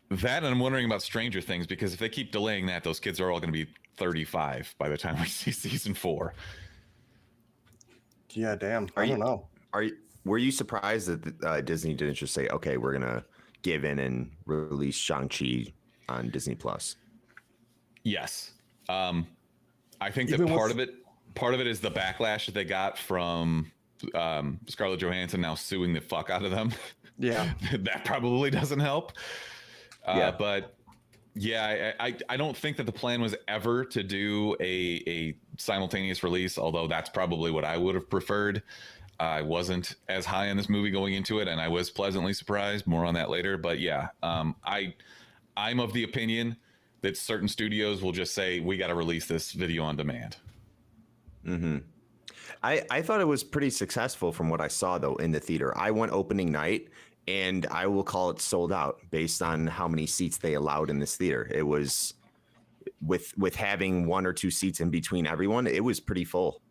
[SPEAKER 1] That, and I'm wondering about Stranger Things, because if they keep delaying that, those kids are all going to be 35 by the time we see season 4.
[SPEAKER 3] Yeah, damn. I don't know.
[SPEAKER 2] Were you surprised that Disney didn't just say, okay, we're going to give in and release Shang-Chi on Disney Plus?
[SPEAKER 1] Yes. I think that part of it is the backlash that they got from Scarlett Johansson now suing the fuck out of them.
[SPEAKER 3] Yeah.
[SPEAKER 1] That probably doesn't help.
[SPEAKER 2] Yeah.
[SPEAKER 1] But yeah, I don't think that the plan was ever to do a simultaneous release, although that's probably what I would have preferred. I wasn't as high on this movie going into it, and I was pleasantly surprised. More on that later. But yeah, I'm of the opinion that certain studios will just say, we got to release this video on demand.
[SPEAKER 2] Mm-hmm. I thought it was pretty successful from what I saw, though, in the theater. I went opening night, and I will call it sold out based on how many seats they allowed in this theater. It was with having 1 or 2 seats in between everyone. It was pretty full.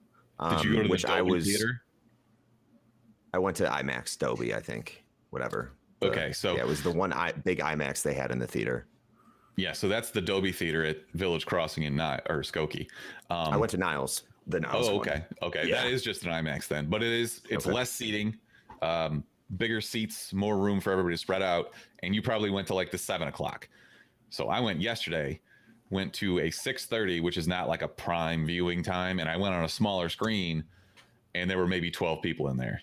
[SPEAKER 1] Did you go to the Dolby theater?
[SPEAKER 2] I went to IMAX Dolby, I think, whatever.
[SPEAKER 1] Okay, so
[SPEAKER 2] yeah, it was the one big IMAX they had in the theater.
[SPEAKER 1] Yeah, so that's the Dolby theater at Village Crossing in Skokie.
[SPEAKER 2] I went to Niles. The Niles.
[SPEAKER 1] Oh, okay, okay, yeah. That is just an IMAX then, but it's okay. Less seating, bigger seats, more room for everybody to spread out, and you probably went to like the 7 o'clock. So I went yesterday, went to a 6:30, which is not like a prime viewing time, and I went on a smaller screen, and there were maybe 12 people in there.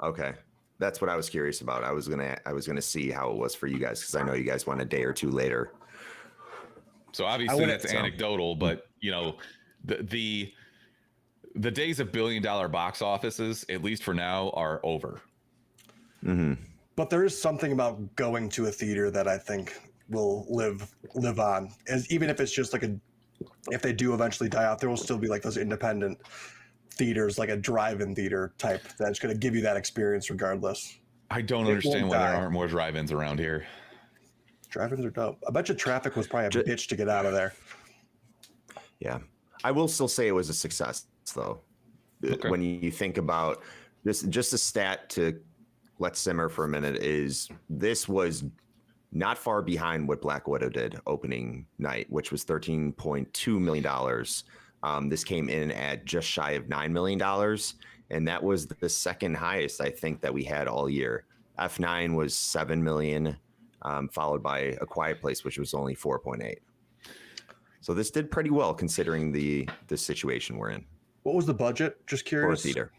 [SPEAKER 2] Okay. That's what I was curious about. I was gonna see how it was for you guys, because I know you guys went a day or two later.
[SPEAKER 1] So obviously that's anecdotal, but you know, the days of $1 billion box offices, at least for now, are over.
[SPEAKER 2] Mm-hmm.
[SPEAKER 3] But there is something about going to a theater that I think will live on, as even if it's just like if they do eventually die out, there will still be like those independent theaters, like a drive-in theater type, that's going to give you that experience regardless.
[SPEAKER 1] I don't understand why there aren't more drive-ins around here.
[SPEAKER 3] Drive-ins are dope. I bet you traffic was probably a bitch to get out of there.
[SPEAKER 2] Yeah. I will still say it was a success, though. Okay. When you think about this, just a stat to let simmer for a minute is this was not far behind what Black Widow did opening night, which was $13.2 million. This came in at just shy of $9 million, and that was the second highest, I think, that we had all year. F9 was $7 million, followed by A Quiet Place, which was only 4.8. So this did pretty well considering the situation we're in.
[SPEAKER 3] What was the budget? Just curious.
[SPEAKER 2] For a theater.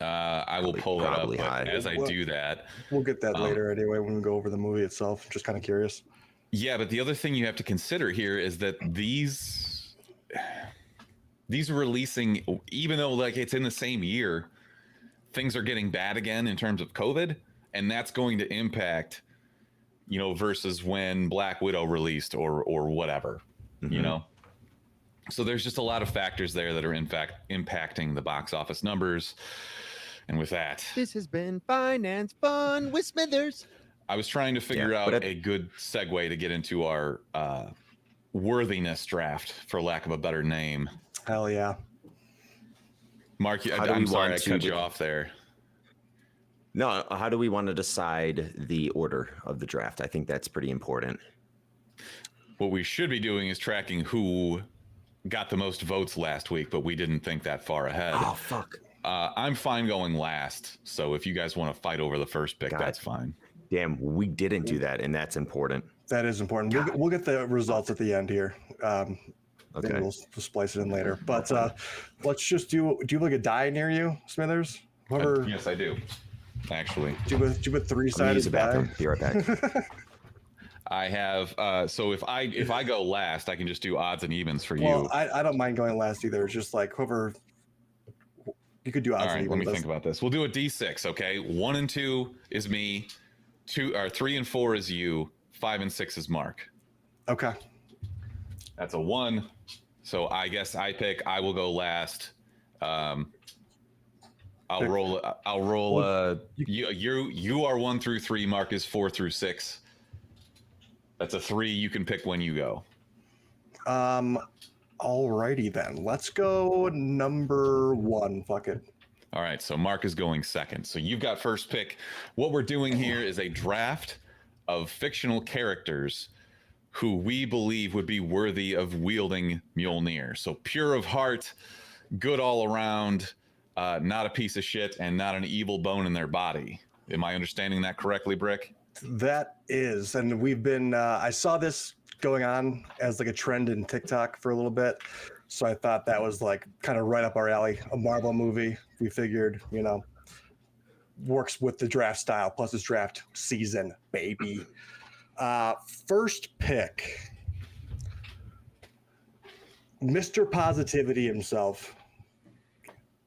[SPEAKER 1] I will pull that up, but as I do that,
[SPEAKER 3] we'll get that later anyway when we go over the movie itself. Just kind of curious.
[SPEAKER 1] Yeah, but the other thing you have to consider here is that these are releasing, even though like it's in the same year, things are getting bad again in terms of COVID, and that's going to impact, you know, versus when Black Widow released or whatever, you know. So there's just a lot of factors there that are in fact impacting the box office numbers. And with that,
[SPEAKER 5] this has been Finance Fun with Smithers.
[SPEAKER 1] I was trying to figure out a good segue to get into our worthiness draft, for lack of a better name.
[SPEAKER 3] Hell yeah.
[SPEAKER 1] Mark,
[SPEAKER 2] How do we
[SPEAKER 1] I'm sorry I
[SPEAKER 2] want to
[SPEAKER 1] cut
[SPEAKER 2] do-
[SPEAKER 1] you off there.
[SPEAKER 2] No, how do we want to decide the order of the draft? I think that's pretty important.
[SPEAKER 1] What we should be doing is tracking who got the most votes last week, but we didn't think that far ahead.
[SPEAKER 2] Oh, fuck.
[SPEAKER 1] I'm fine going last, so if you guys want to fight over the first pick,
[SPEAKER 2] God.
[SPEAKER 1] that's fine.
[SPEAKER 2] Damn, we didn't do that, and that's important.
[SPEAKER 3] That is important. We'll get the results at the end here.
[SPEAKER 2] Okay.
[SPEAKER 3] Maybe we'll splice it in later. But let's just do you have like a die near you, Smithers? Whoever.
[SPEAKER 1] Yes, I do. Actually,
[SPEAKER 3] Do you have a
[SPEAKER 2] I'm gonna
[SPEAKER 3] three-sided
[SPEAKER 2] use the
[SPEAKER 3] die?
[SPEAKER 2] bathroom. Be right back.
[SPEAKER 1] I have. So if I go last, I can just do odds and evens for
[SPEAKER 3] Well,
[SPEAKER 1] you.
[SPEAKER 3] I don't mind going last either. It's just like whoever. You could do odds
[SPEAKER 1] All
[SPEAKER 3] and
[SPEAKER 1] right,
[SPEAKER 3] evens.
[SPEAKER 1] let me think about this. We'll do a D6, okay? 1 and 2 is me. 3 and 4 is you. 5 and 6 is Mark.
[SPEAKER 3] Okay.
[SPEAKER 1] That's a 1. So I guess I will go last. I'll roll. You are 1 through 3. Mark is 4 through 6. That's a 3. You can pick when you go.
[SPEAKER 3] Alrighty then. Let's go number 1. Fuck it.
[SPEAKER 1] All right. So Mark is going second. So you've got first pick. What we're doing here is a draft of fictional characters who we believe would be worthy of wielding Mjölnir. So pure of heart, good all around, not a piece of shit, and not an evil bone in their body. Am I understanding that correctly, Brick?
[SPEAKER 3] That is, and we've been. I saw this going on as like a trend in TikTok for a little bit, so I thought that was like kind of right up our alley. A Marvel movie. We figured, works with the draft style. Plus, it's draft season, baby. First pick, Mr. Positivity himself.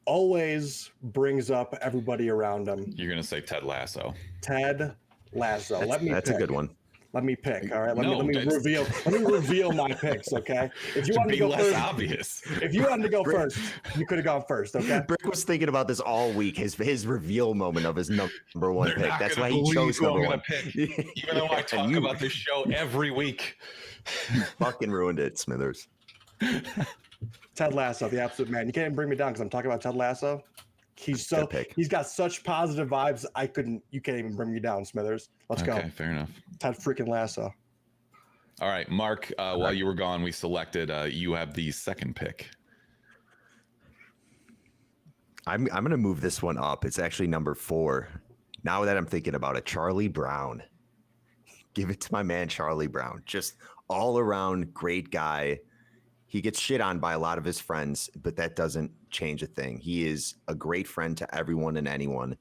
[SPEAKER 3] Always brings up everybody around him.
[SPEAKER 1] You're going to say Ted Lasso.
[SPEAKER 3] Ted Lasso.
[SPEAKER 2] That's a good one.
[SPEAKER 3] Let me pick. All right. Let
[SPEAKER 1] No,
[SPEAKER 3] me reveal. Let me reveal my picks. Okay. If you
[SPEAKER 1] To
[SPEAKER 3] wanted
[SPEAKER 1] be
[SPEAKER 3] to go
[SPEAKER 1] less
[SPEAKER 3] first,
[SPEAKER 1] obvious.
[SPEAKER 3] if you wanted to go first, you could have gone first. Okay.
[SPEAKER 2] Brick was thinking about this all week. His reveal moment of his number one
[SPEAKER 1] They're
[SPEAKER 2] pick.
[SPEAKER 1] not
[SPEAKER 2] That's
[SPEAKER 1] gonna
[SPEAKER 2] why he
[SPEAKER 1] believe
[SPEAKER 2] chose
[SPEAKER 1] who I'm
[SPEAKER 2] number
[SPEAKER 1] gonna
[SPEAKER 2] one.
[SPEAKER 1] pick, even though I talk
[SPEAKER 2] You
[SPEAKER 1] about this show every week.
[SPEAKER 2] fucking ruined it, Smithers.
[SPEAKER 3] Ted Lasso, the absolute man. You can't even bring me down because I'm talking about Ted Lasso. He's
[SPEAKER 2] Good pick.
[SPEAKER 3] he's got such positive vibes. You can't even bring me down, Smithers. Let's
[SPEAKER 1] Okay,
[SPEAKER 3] go.
[SPEAKER 1] fair enough.
[SPEAKER 3] Ted freaking Lasso.
[SPEAKER 1] All right, Mark, while you were gone, we selected, you have the second pick.
[SPEAKER 2] I'm gonna move this one up. It's actually number 4. Now that I'm thinking about it, Charlie Brown. Give it to my man Charlie Brown. Just all around great guy. He gets shit on by a lot of his friends, but that doesn't change a thing. He is a great friend to everyone and anyone.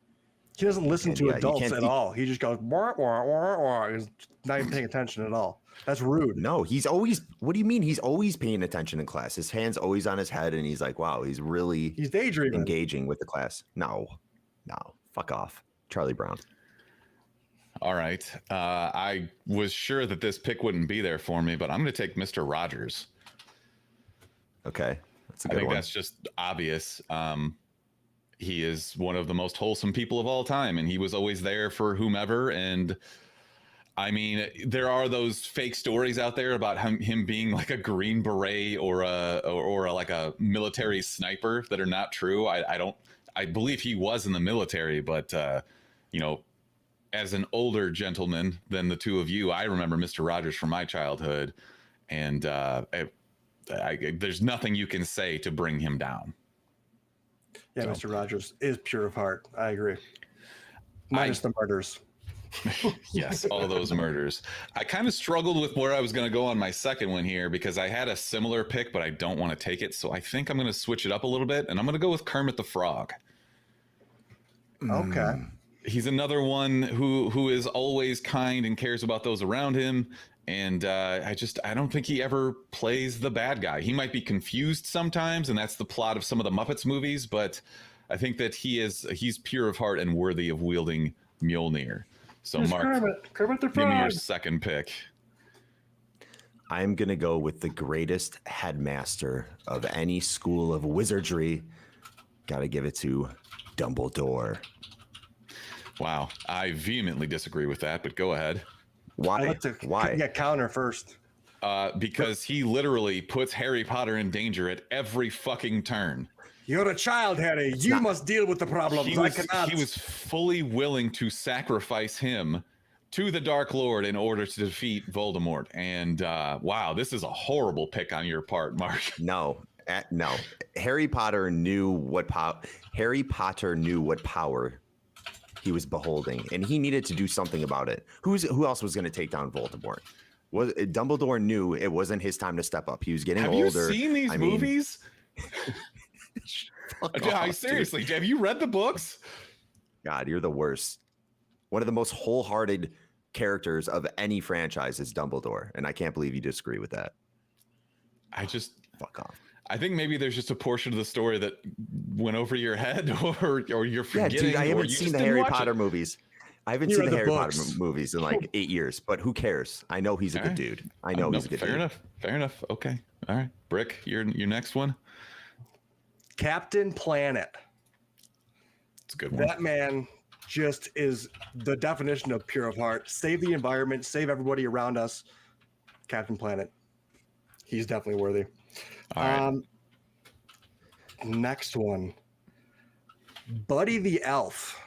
[SPEAKER 3] He doesn't listen to
[SPEAKER 2] Yeah,
[SPEAKER 3] adults at all. He just goes, wah, wah, wah, wah. He's not even paying attention at all. That's rude.
[SPEAKER 2] No, he's always, what do you mean? He's always paying attention in class. His hand's always on his head, and he's like, wow, he's really
[SPEAKER 3] He's daydreaming.
[SPEAKER 2] engaging with the class. No, fuck off. Charlie Brown.
[SPEAKER 1] All right. I was sure that this pick wouldn't be there for me, but I'm going to take Mr. Rogers.
[SPEAKER 2] Okay. That's a
[SPEAKER 1] I
[SPEAKER 2] good
[SPEAKER 1] think
[SPEAKER 2] one.
[SPEAKER 1] that's just obvious. He is one of the most wholesome people of all time, and he was always there for whomever. And I mean, there are those fake stories out there about him being like a Green Beret or like a military sniper that are not true. I believe he was in the military, but as an older gentleman than the two of you, I remember Mr. Rogers from my childhood, and there's nothing you can say to bring him down.
[SPEAKER 3] Yeah, Mr. Rogers is pure of heart. I agree. Minus the murders.
[SPEAKER 1] Yes, all those murders. I kind of struggled with where I was going to go on my second one here because I had a similar pick, but I don't want to take it. So I think I'm going to switch it up a little bit, and I'm going to go with Kermit the Frog.
[SPEAKER 3] Okay.
[SPEAKER 1] He's another one who is always kind and cares about those around him. And I don't think he ever plays the bad guy. He might be confused sometimes, and that's the plot of some of the Muppets movies, but I think that he's pure of heart and worthy of wielding Mjölnir. So
[SPEAKER 3] There's
[SPEAKER 1] Mark,
[SPEAKER 3] Kermit the
[SPEAKER 1] give me your
[SPEAKER 3] Frog.
[SPEAKER 1] second pick.
[SPEAKER 2] I'm going to go with the greatest headmaster of any school of wizardry. Got to give it to Dumbledore.
[SPEAKER 1] Wow, I vehemently disagree with that, but go ahead.
[SPEAKER 2] Why?
[SPEAKER 3] I like to
[SPEAKER 2] Why?
[SPEAKER 3] get counter first.
[SPEAKER 1] because he literally puts Harry Potter in danger at every fucking turn.
[SPEAKER 3] You're a child, Harry. You must deal with the problems.
[SPEAKER 1] He was fully willing to sacrifice him to the Dark Lord in order to defeat Voldemort. And wow, this is a horrible pick on your part, Mark.
[SPEAKER 2] No. Harry Potter knew what power he was beholding, and he needed to do something about it. Who else was going to take down Voldemort? Dumbledore knew it wasn't his time to step up. He was getting older.
[SPEAKER 1] Have you seen these movies? Seriously, have you read the books?
[SPEAKER 2] God, you're the worst. One of the most wholehearted characters of any franchise is Dumbledore, and I can't believe you disagree with that. Fuck off.
[SPEAKER 1] I think maybe there's just a portion of the story that went over your head, or you're forgetting.
[SPEAKER 2] Yeah, dude, I haven't seen the Harry Potter movies. I haven't seen the Harry Potter movies in like 8 years, but who cares? I know he's a good dude. I know he's a good dude.
[SPEAKER 1] Fair enough. Okay. All right. Brick, your next one.
[SPEAKER 3] Captain Planet.
[SPEAKER 1] It's a good one.
[SPEAKER 3] That man just is the definition of pure of heart. Save the environment, save everybody around us. Captain Planet. He's definitely worthy.
[SPEAKER 1] All right.
[SPEAKER 3] Next one. Buddy the Elf.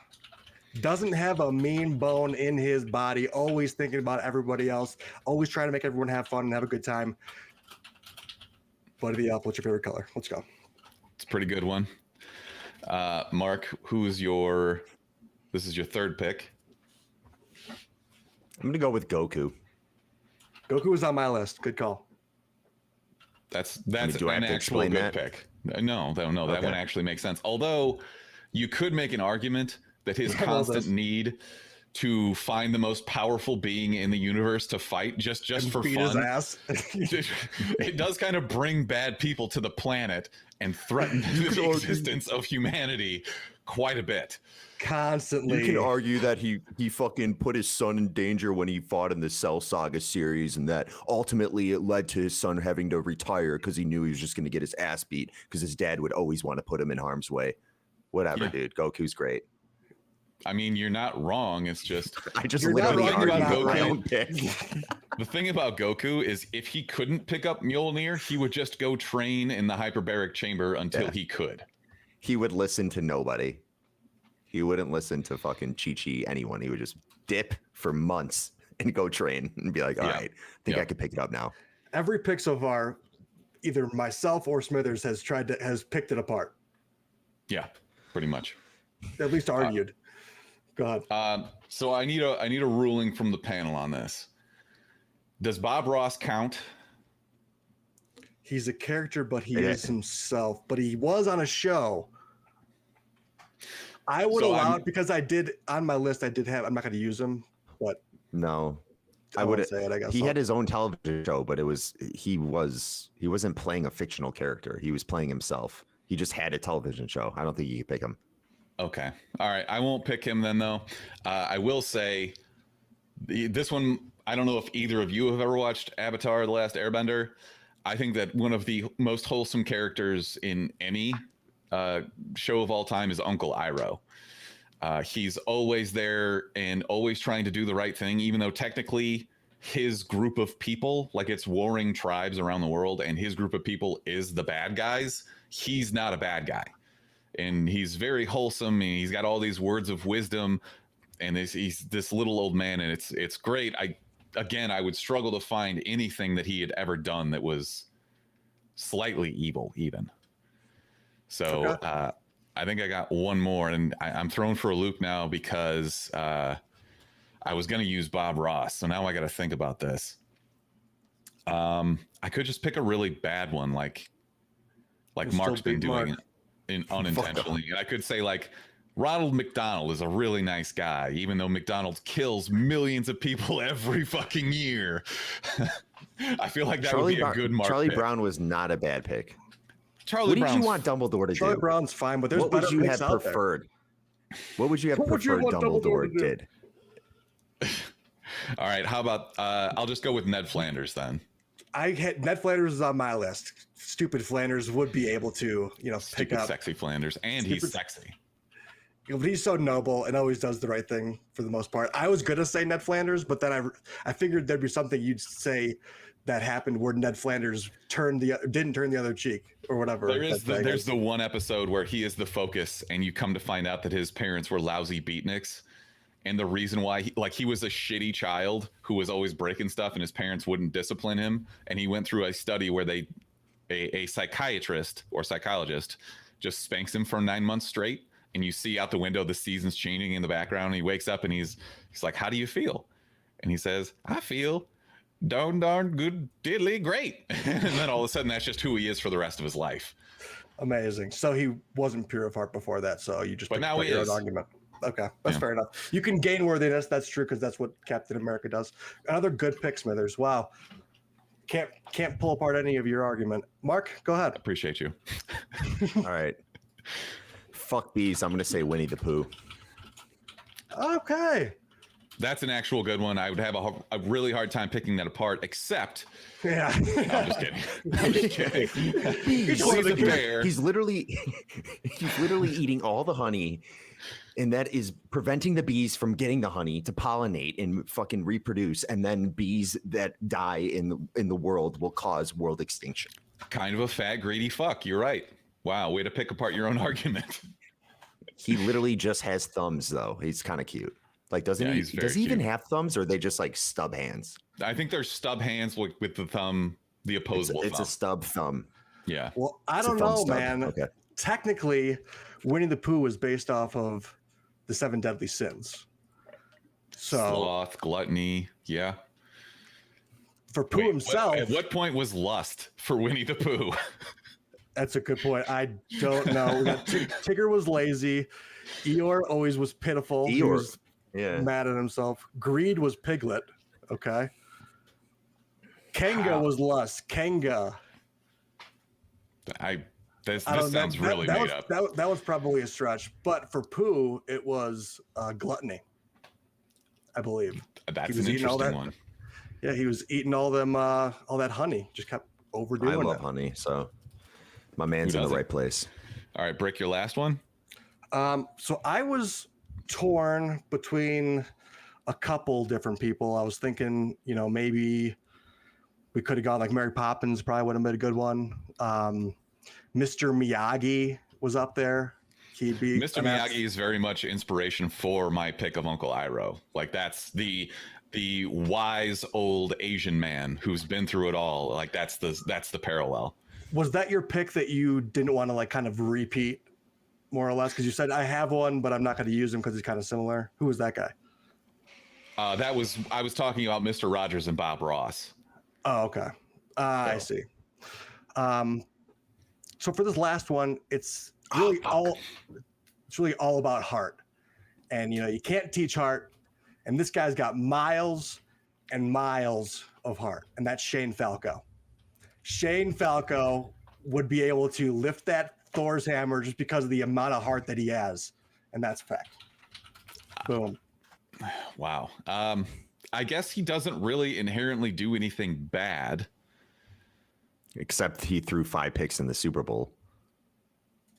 [SPEAKER 3] Doesn't have a mean bone in his body, always thinking about everybody else, always trying to make everyone have fun and have a good time. Buddy the Elf, what's your favorite color? Let's go.
[SPEAKER 1] It's a pretty good one. Mark, this is your third pick.
[SPEAKER 2] I'm going to go with Goku.
[SPEAKER 3] Goku was on my list. Good call.
[SPEAKER 1] That's an actual good pick. No, that one actually makes sense. Although you could make an argument that his constant need to find the most powerful being in the universe to fight just for fun.
[SPEAKER 3] His ass.
[SPEAKER 1] It does kind of bring bad people to the planet and threaten the existence of humanity quite a bit.
[SPEAKER 3] Constantly.
[SPEAKER 2] You can argue that he fucking put his son in danger when he fought in the Cell Saga series, and that ultimately it led to his son having to retire because he knew he was just going to get his ass beat because his dad would always want to put him in harm's way. Whatever, dude. Goku's great.
[SPEAKER 1] I mean, you're not wrong. It's just
[SPEAKER 2] I just literally argued
[SPEAKER 1] about
[SPEAKER 2] my own pick.
[SPEAKER 1] The thing about Goku is if he couldn't pick up Mjölnir, he would just go train in the hyperbaric chamber until he could.
[SPEAKER 2] He would listen to nobody. He wouldn't listen to fucking Chi-Chi, anyone. He would just dip for months and go train and be like, all right, I think I could pick it up now.
[SPEAKER 3] Every pick so far, either myself or Smithers has picked it apart.
[SPEAKER 1] Yeah, pretty much.
[SPEAKER 3] At least argued. Go ahead.
[SPEAKER 1] So I need a ruling from the panel on this. Does Bob Ross count?
[SPEAKER 3] He's a character, but he is himself. But he was on a show. I would allow it because I did on my list. I did have. I'm not going to use him, but
[SPEAKER 2] no,
[SPEAKER 3] I would say it. I guess
[SPEAKER 2] he had his own television show, but he wasn't playing a fictional character. He was playing himself. He just had a television show. I don't think you could pick him.
[SPEAKER 1] Okay, all right. I won't pick him then, though. I will say this one. I don't know if either of you have ever watched Avatar: The Last Airbender. I think that one of the most wholesome characters in any show of all time is Uncle Iroh. He's always there and always trying to do the right thing, even though technically his group of people, like it's warring tribes around the world, and his group of people is the bad guys. He's not a bad guy, and he's very wholesome, and he's got all these words of wisdom, and he's this little old man, and it's great. I would struggle to find anything that he had ever done that was slightly evil, even. So I think I got one more, and I'm thrown for a loop now because I was going to use Bob Ross. So now I got to think about this. I could just pick a really bad one, like Mark's been doing unintentionally. And I could say like Ronald McDonald is a really nice guy, even though McDonald's kills millions of people every fucking year. I feel like that would be a good Mark
[SPEAKER 2] Charlie
[SPEAKER 1] pick.
[SPEAKER 2] Brown was not a bad pick.
[SPEAKER 1] What
[SPEAKER 2] did you want Dumbledore to do?
[SPEAKER 3] Charlie Brown's fine, but there's
[SPEAKER 2] what would you have preferred? What would you have preferred Dumbledore did?
[SPEAKER 1] All right, how about I'll just go with Ned Flanders then.
[SPEAKER 3] Ned Flanders is on my list. Stupid Flanders would be able to, pick up
[SPEAKER 1] sexy Flanders, and he's sexy.
[SPEAKER 3] But he's so noble and always does the right thing for the most part. I was gonna say Ned Flanders, but then I figured there'd be something you'd say that happened where Ned Flanders didn't turn the other cheek or whatever.
[SPEAKER 1] There's the one episode where he is the focus, and you come to find out that his parents were lousy beatniks. And the reason why he was a shitty child who was always breaking stuff and his parents wouldn't discipline him. And he went through a study where a psychiatrist or psychologist just spanks him for 9 months straight. And you see out the window, the seasons changing in the background. And he wakes up and he's like, how do you feel? And he says, I feel darn good, diddly great. And then all of a sudden that's just who he is for the rest of his life.
[SPEAKER 3] Amazing. So he wasn't pure of heart before that. So you just,
[SPEAKER 1] but now he is.
[SPEAKER 3] Argument. Okay, that's fair enough. You can gain worthiness. That's true, because that's what Captain America does. Another good pick, Smithers. Wow. Can't pull apart any of your argument. Mark, go ahead.
[SPEAKER 1] Appreciate you.
[SPEAKER 2] All right. Fuck bees. I'm going to say Winnie the Pooh.
[SPEAKER 3] Okay.
[SPEAKER 1] That's an actual good one. I would have a really hard time picking that apart, except...
[SPEAKER 3] Yeah.
[SPEAKER 1] No, I'm just kidding. I'm just kidding.
[SPEAKER 2] He's literally eating all the honey, and that is preventing the bees from getting the honey to pollinate and fucking reproduce. And then bees that die in the world will cause world extinction.
[SPEAKER 1] Kind of a fat, greedy fuck. You're right. Wow, way to pick apart your own argument.
[SPEAKER 2] He literally just has thumbs, though. He's kind of cute. Like, does he even have thumbs, or are they just like stub hands?
[SPEAKER 1] I think they're stub hands with the thumb, the opposable thumb.
[SPEAKER 2] It's a stub thumb.
[SPEAKER 1] Yeah.
[SPEAKER 3] Well, I don't know,
[SPEAKER 2] stub.
[SPEAKER 3] man.
[SPEAKER 2] Okay.
[SPEAKER 3] Technically, Winnie the Pooh was based off of the 7 deadly sins. So
[SPEAKER 1] sloth, gluttony, yeah.
[SPEAKER 3] For Pooh himself,
[SPEAKER 1] at what point was lust for Winnie the Pooh?
[SPEAKER 3] That's a good point. I don't know. We got Tigger was lazy. Eeyore always was pitiful. He was mad at himself. Greed was Piglet. Okay. Kanga was lust. Kanga.
[SPEAKER 1] This sounds really made up.
[SPEAKER 3] That was probably a stretch. But for Pooh, it was gluttony, I believe.
[SPEAKER 1] That's an interesting one.
[SPEAKER 3] Yeah, he was eating all that honey. Just kept overdoing it.
[SPEAKER 2] I love honey, so my man's in the right place.
[SPEAKER 1] All right, Brick, your last one.
[SPEAKER 3] So I was torn between a couple different people. I was thinking, maybe we could have gone like Mary Poppins, probably would have been a good one. Mr. Miyagi was up there.
[SPEAKER 1] Mr. Miyagi is very much inspiration for my pick of Uncle Iroh. Like, that's the wise old Asian man who's been through it all. Like, that's the parallel.
[SPEAKER 3] Was that your pick that you didn't want to like kind of repeat more or less? Because you said I have one, but I'm not going to use him because he's kind of similar. Who was that guy? I was talking about Mr. Rogers and Bob Ross. Oh, okay. I see. So for this last one, it's really all about heart, and you can't teach heart, and this guy's got miles and miles of heart, and that's Shane Falco. Shane Falco would be able to lift that Thor's hammer just because of the amount of heart that he has, and that's a fact. Boom.
[SPEAKER 1] Wow. I guess he doesn't really inherently do anything bad.
[SPEAKER 2] Except he threw 5 picks in the Super Bowl.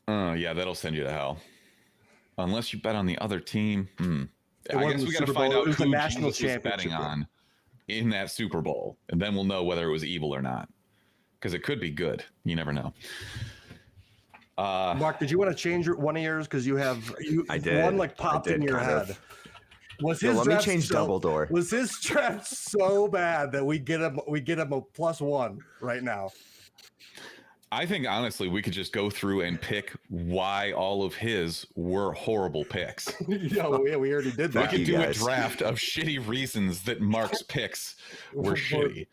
[SPEAKER 1] Yeah, that'll send you to hell. Unless you bet on the other team. I guess we got to find out who Jesus was betting on in that Super Bowl, and then we'll know whether it was evil or not. Because it could be good. You never know.
[SPEAKER 3] Mark, did you want to change one of yours? Because
[SPEAKER 2] I did.
[SPEAKER 3] One like popped in your head.
[SPEAKER 2] Let me change Dumbledore.
[SPEAKER 3] Was his draft so bad that we get him a +1 right now?
[SPEAKER 1] I think honestly we could just go through and pick why all of his were horrible picks.
[SPEAKER 3] Yeah, we already did that.
[SPEAKER 1] We could do a draft of shitty reasons that Mark's picks were shitty.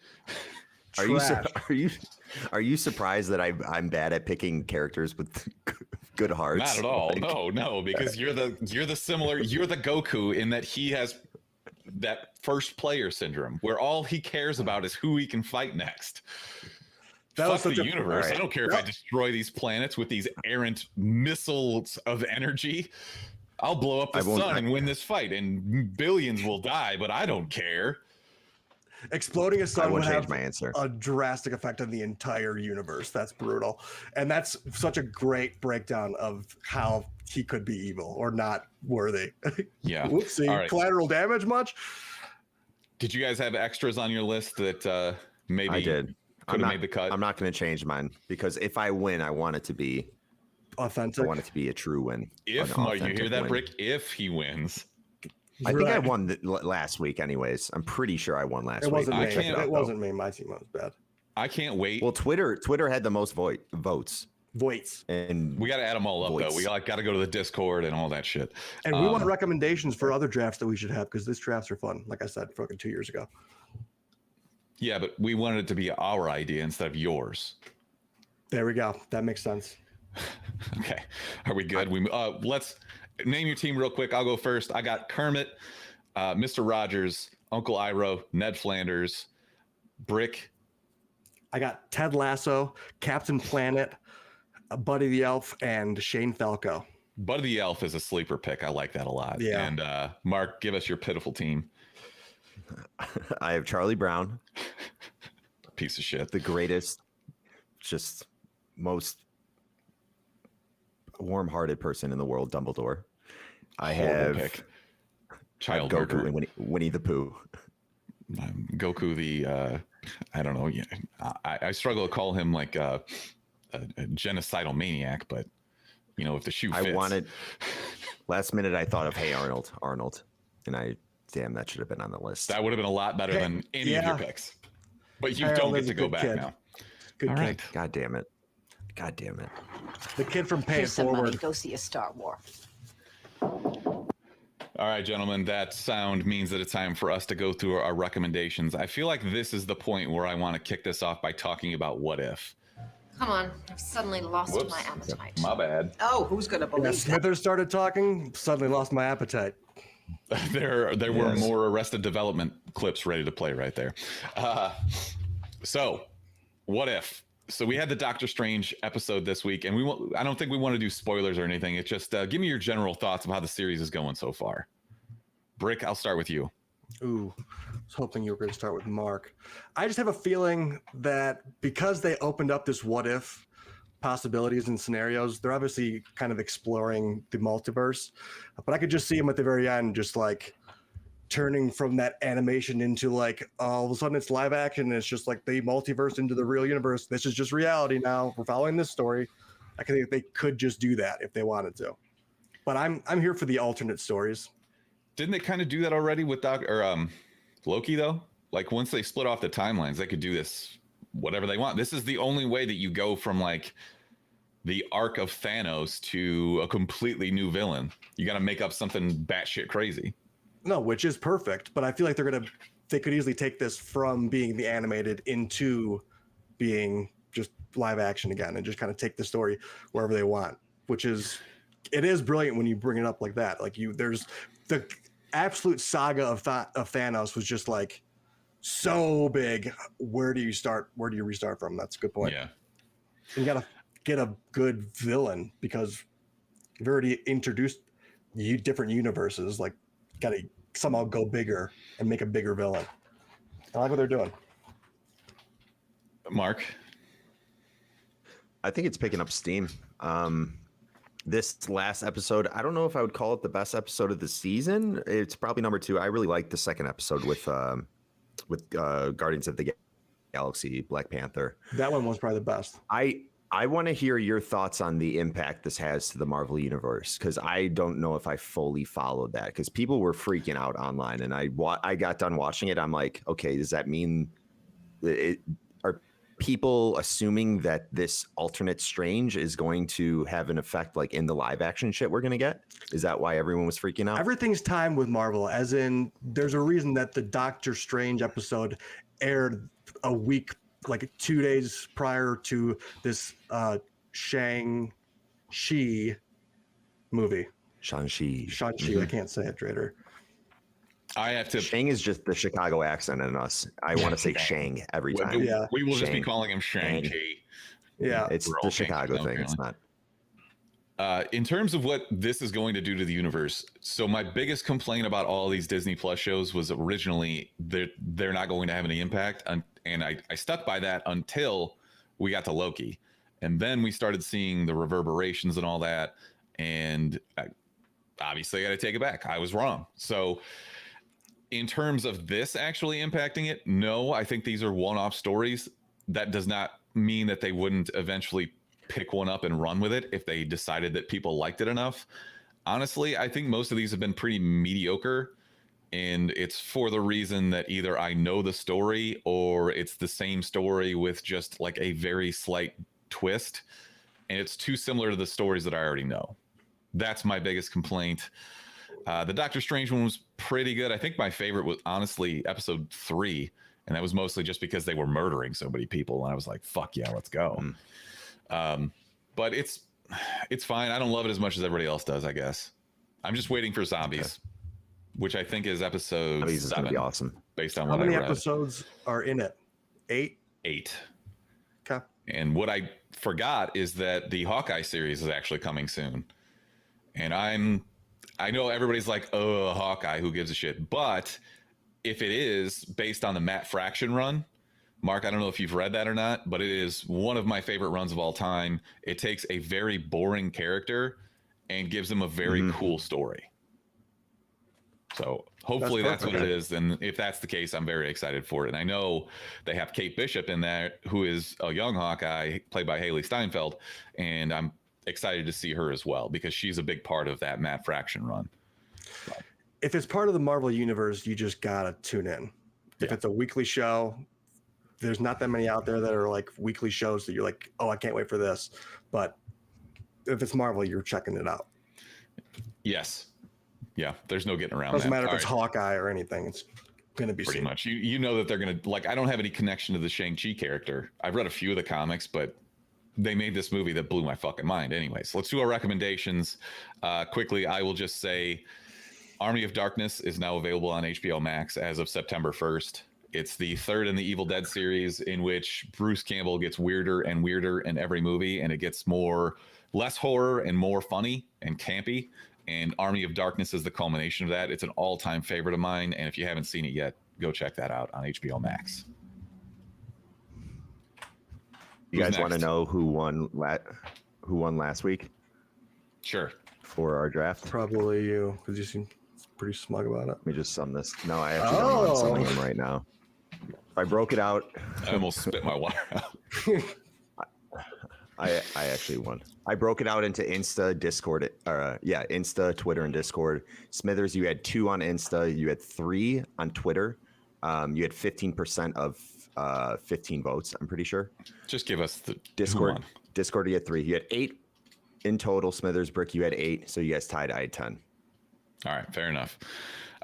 [SPEAKER 2] Are you surprised that I'm bad at picking characters with good hearts?
[SPEAKER 1] Not at all. No, because you're the Goku in that he has that first player syndrome where all he cares about is who he can fight next. Fuck the universe. I don't care if I destroy these planets with these errant missiles of energy. I'll blow up the sun and win this fight, and billions will die, but I don't care.
[SPEAKER 3] Exploding a sun would have
[SPEAKER 2] my answer.
[SPEAKER 3] A drastic effect on the entire universe. That's brutal. And that's such a great breakdown of how he could be evil or not worthy.
[SPEAKER 1] Yeah.
[SPEAKER 3] Whoopsie. Right. Collateral damage much?
[SPEAKER 1] Did you guys have extras on your list that maybe
[SPEAKER 2] I did.
[SPEAKER 1] Could have made the cut.
[SPEAKER 2] I'm not going to change mine because if I win, I want it to be
[SPEAKER 3] authentic.
[SPEAKER 2] I want it to be a true win.
[SPEAKER 1] If Mike, you hear that, win. Brick? If he wins,
[SPEAKER 2] I think I won last week. Anyways, I'm pretty sure I won last week.
[SPEAKER 3] Wasn't me. It wasn't me. My team was bad.
[SPEAKER 1] I can't wait.
[SPEAKER 2] Well, Twitter had the most votes. And
[SPEAKER 1] we got to add them all up though. We got to go to the Discord and all that shit.
[SPEAKER 3] And we want recommendations for other drafts that we should have because these drafts are fun. Like I said, fucking 2 years ago.
[SPEAKER 1] Yeah, but we wanted it to be our idea instead of yours.
[SPEAKER 3] There we go. That makes sense.
[SPEAKER 1] Okay, are we good? Let's name your team real quick. I'll go first. I got Kermit, Mr. Rogers, Uncle Iroh, Ned Flanders, Brick.
[SPEAKER 3] I got Ted Lasso, Captain Planet, Buddy the Elf, and Shane Falco.
[SPEAKER 1] Buddy the Elf is a sleeper pick. I like that a lot.
[SPEAKER 3] Yeah.
[SPEAKER 1] And Mark, give us your pitiful team.
[SPEAKER 2] I have Charlie Brown.
[SPEAKER 1] Piece of shit.
[SPEAKER 2] The greatest, just most warm-hearted person in the world, Dumbledore. I have
[SPEAKER 1] Child
[SPEAKER 2] Goku
[SPEAKER 1] murderer.
[SPEAKER 2] and Winnie the Pooh.
[SPEAKER 1] Goku the I don't know. I struggle to call him like a genocidal maniac, but you know, if the shoe fits.
[SPEAKER 2] Last minute I thought of Hey Arnold, and damn, that should have been on the list.
[SPEAKER 1] That would have been a lot better than any of your picks. But you don't get to go back now.
[SPEAKER 3] Good
[SPEAKER 1] all
[SPEAKER 3] kid.
[SPEAKER 1] right.
[SPEAKER 2] God damn it.
[SPEAKER 3] The kid from Pay It
[SPEAKER 6] Here's some money.
[SPEAKER 3] Forward.
[SPEAKER 6] Go see a Star War.
[SPEAKER 1] All right, gentlemen, that sound means that it's time for us to go through our recommendations. I feel like this is the point where I want to kick this off by talking about what if.
[SPEAKER 7] Come on, I've suddenly lost my appetite.
[SPEAKER 1] My bad.
[SPEAKER 6] Oh, who's going to believe that?
[SPEAKER 3] Smithers started talking, suddenly lost my appetite.
[SPEAKER 1] There were more Arrested Development clips ready to play right there. So, what if? So we had the Doctor Strange episode this week, and I don't think we want to do spoilers or anything. It's just give me your general thoughts of how the series is going so far. Brick, I'll start with you.
[SPEAKER 3] Ooh, I was hoping you were going to start with Mark. I just have a feeling that because they opened up this what if possibilities and scenarios, they're obviously kind of exploring the multiverse. But I could just see them at the very end, just like turning from that animation into like all of a sudden it's live action. And it's just like the multiverse into the real universe. This is just reality now. We're following this story. I think they could just do that if they wanted to. But I'm here for the alternate stories.
[SPEAKER 1] Didn't they kind of do that already with Loki though? Like once they split off the timelines, they could do this whatever they want. This is the only way that you go from like the arc of Thanos to a completely new villain. You got to make up something batshit crazy.
[SPEAKER 3] No, which is perfect. But I feel like they could easily take this from being the animated into being just live action again and just kind of take the story wherever they want, it is brilliant when you bring it up like that. Like there's the absolute saga of Thanos was just like so big. Where do you start? Where do you restart from? That's a good point.
[SPEAKER 1] Yeah.
[SPEAKER 3] You got to get a good villain because you've already introduced different universes. Like, got to somehow go bigger and make a bigger villain. I like what they're doing.
[SPEAKER 1] Mark?
[SPEAKER 2] I think it's picking up steam. This last episode, I don't know if I would call it the best episode of the season. It's probably number 2. I really liked the second episode with Guardians of the Galaxy, Black Panther.
[SPEAKER 3] That one was probably the best.
[SPEAKER 2] I want to hear your thoughts on the impact this has to the Marvel Universe, because I don't know if I fully followed that, because people were freaking out online, and I got done watching it. I'm like, okay, does that mean are people assuming that this alternate Strange is going to have an effect like in the live action shit we're going to get? Is that why everyone was freaking out?
[SPEAKER 3] Everything's timed with Marvel, as in there's a reason that the Doctor Strange episode aired a week, like 2 days prior to this Shang-Chi movie.
[SPEAKER 2] Shang-Chi.
[SPEAKER 3] Shang-Chi, I can't say it, Trader.
[SPEAKER 1] I have to.
[SPEAKER 2] Shang is just the Chicago accent in us. I want to say Shang every time.
[SPEAKER 3] Yeah.
[SPEAKER 1] We will just be
[SPEAKER 2] Shang.
[SPEAKER 1] calling him Shang-Chi.
[SPEAKER 3] Yeah.
[SPEAKER 2] It's
[SPEAKER 1] We're all
[SPEAKER 2] the Chicago
[SPEAKER 1] Shang-Chi,
[SPEAKER 2] thing. It's not.
[SPEAKER 1] In terms of what this is going to do to the universe, so my biggest complaint about all these Disney Plus shows was originally they're not going to have any impact, and I stuck by that until we got to Loki, and then we started seeing the reverberations and all that, and obviously I got to take it back. I was wrong. So in terms of this actually impacting it, no, I think these are one-off stories. That does not mean that they wouldn't eventually pick one up and run with it if they decided that people liked it enough. Honestly, I think most of these have been pretty mediocre, and it's for the reason that either I know the story or it's the same story with just like a very slight twist, and it's too similar to the stories that I already know. That's my biggest complaint. The Doctor Strange one was pretty good. I think my favorite was honestly episode 3, and that was mostly just because they were murdering so many people, and I was like, "Fuck yeah, let's go." But it's fine. I don't love it as much as everybody else does, I guess. I'm just waiting for Zombies, which I think is episode 7.
[SPEAKER 2] Is gonna be awesome.
[SPEAKER 1] Based on
[SPEAKER 3] How
[SPEAKER 1] what I read.
[SPEAKER 3] many episodes are in it? 8?
[SPEAKER 1] 8.
[SPEAKER 3] Okay.
[SPEAKER 1] And what I forgot is that the Hawkeye series is actually coming soon. And I know everybody's like, "Oh, Hawkeye, who gives a shit?" But if it is based on the Matt Fraction run, Mark, I don't know if you've read that or not, but it is one of my favorite runs of all time. It takes a very boring character and gives him a very cool story. So hopefully that's what it is. And if that's the case, I'm very excited for it. And I know they have Kate Bishop in there, who is a young Hawkeye, played by Haley Steinfeld. And I'm excited to see her as well, because she's a big part of that Matt Fraction run.
[SPEAKER 3] If it's part of the Marvel universe, you just gotta tune in. If
[SPEAKER 1] Yeah.
[SPEAKER 3] it's a weekly show, there's not that many out there that are like weekly shows that you're like, "Oh, I can't wait for this." But if it's Marvel, you're checking it out.
[SPEAKER 1] Yes. Yeah, there's no getting around
[SPEAKER 3] Doesn't
[SPEAKER 1] that.
[SPEAKER 3] matter if
[SPEAKER 1] All
[SPEAKER 3] it's
[SPEAKER 1] right.
[SPEAKER 3] Hawkeye or anything. It's gonna be
[SPEAKER 1] Pretty
[SPEAKER 3] seen.
[SPEAKER 1] much. You know that they're going to, like, I don't have any connection to the Shang-Chi character. I've read a few of the comics, but they made this movie that blew my fucking mind. Anyways, let's do our recommendations. Quickly, I will just say Army of Darkness is now available on HBO Max as of September 1st. It's the third in the Evil Dead series, in which Bruce Campbell gets weirder and weirder in every movie, and it gets less horror and more funny and campy. And Army of Darkness is the culmination of that. It's an all-time favorite of mine, and if you haven't seen it yet, go check that out on HBO Max.
[SPEAKER 2] You
[SPEAKER 1] Who's
[SPEAKER 2] guys want to
[SPEAKER 1] next?
[SPEAKER 2] know who won last week
[SPEAKER 1] Sure.
[SPEAKER 2] for our draft?
[SPEAKER 3] Probably you, because you seem pretty smug about it.
[SPEAKER 2] Let me just sum this. No, I actually don't know. I'm summing him right now. If I broke it out,
[SPEAKER 1] I almost spit my water out.
[SPEAKER 2] I actually won. I broke it out into Insta, Discord, Insta, Twitter, and Discord. Smithers, you had 2 on Insta, you had 3 on Twitter. You had 15% of 15 votes, I'm pretty sure.
[SPEAKER 1] Just give us the
[SPEAKER 2] Discord.
[SPEAKER 1] who won.
[SPEAKER 2] Discord, you had 3. You had 8 in total. Smithers, Brick, you had 8. So you guys tied. I had 10.
[SPEAKER 1] All right, fair enough.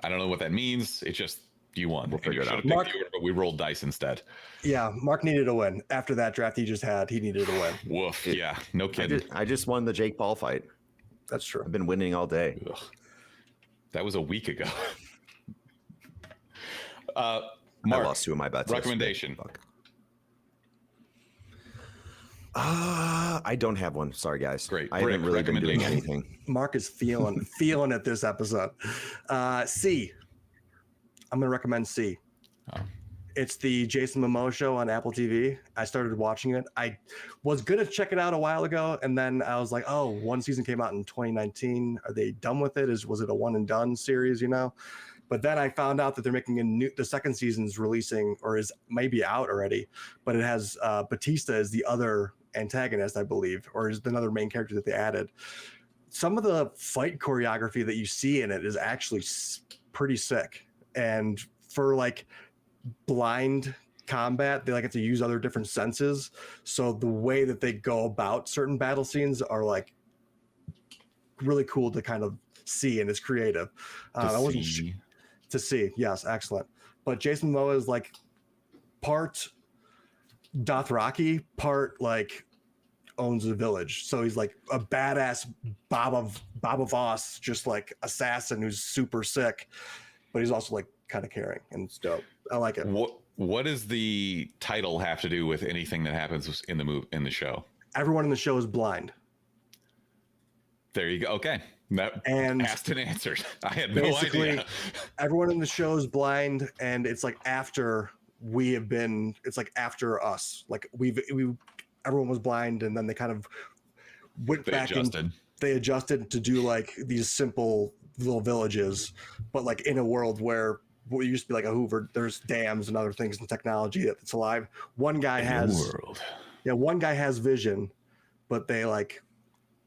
[SPEAKER 1] I don't know what that means. It's just you won.
[SPEAKER 2] We'll figure it out.
[SPEAKER 3] Mark-
[SPEAKER 1] But we rolled dice instead.
[SPEAKER 3] Yeah, Mark needed a win. After that draft he just had, he needed a win.
[SPEAKER 1] Woof. Yeah, no kidding.
[SPEAKER 2] I just won the Jake Paul fight.
[SPEAKER 3] That's true.
[SPEAKER 2] I've been winning all day.
[SPEAKER 1] Ugh. That was a week ago. Mark,
[SPEAKER 2] I lost 2 of my bets.
[SPEAKER 1] recommendation.
[SPEAKER 2] Fuck. I don't have one. Sorry, guys.
[SPEAKER 1] Great.
[SPEAKER 2] I haven't
[SPEAKER 1] Brick,
[SPEAKER 2] really been doing
[SPEAKER 1] recommendation.
[SPEAKER 2] anything.
[SPEAKER 3] Mark is feeling it this episode. C. I'm gonna recommend C.
[SPEAKER 1] Oh.
[SPEAKER 3] It's the Jason Momoa show on Apple TV. I started watching it. I was gonna check it out a while ago, and then I was like, "Oh, one season came out in 2019. Are they done with it? Was it a one and done series? You know?" But then I found out that they're making the second season's releasing, or is maybe out already. But it has Batista as the other antagonist, I believe, or is another main character that they added. Some of the fight choreography that you see in it is actually pretty sick, and for like blind combat, they like have to use other different senses. So the way that they go about certain battle scenes are like really cool to kind of see, and it's creative. I wasn't to see. Yes, excellent. But Jason Momoa is like part Dothraki, part like owns a village. So he's like a badass Baba Voss, just like assassin who's super sick, but he's also like kind of caring, and it's dope. I like it.
[SPEAKER 1] What does the title have to do with anything that happens in the show?
[SPEAKER 3] Everyone in the show is blind.
[SPEAKER 1] There you go. Okay. That
[SPEAKER 3] And
[SPEAKER 1] asked and answered. I had no
[SPEAKER 3] basically,
[SPEAKER 1] idea.
[SPEAKER 3] everyone in the show is blind, and it's like after we have been, it's like after us. Like everyone was blind, and then they kind of went
[SPEAKER 1] They
[SPEAKER 3] back
[SPEAKER 1] adjusted.
[SPEAKER 3] and they adjusted to do like these simple little villages, but like in a world where what used to be like a Hoover. There's dams and other things and technology that's alive. One guy has vision, but they like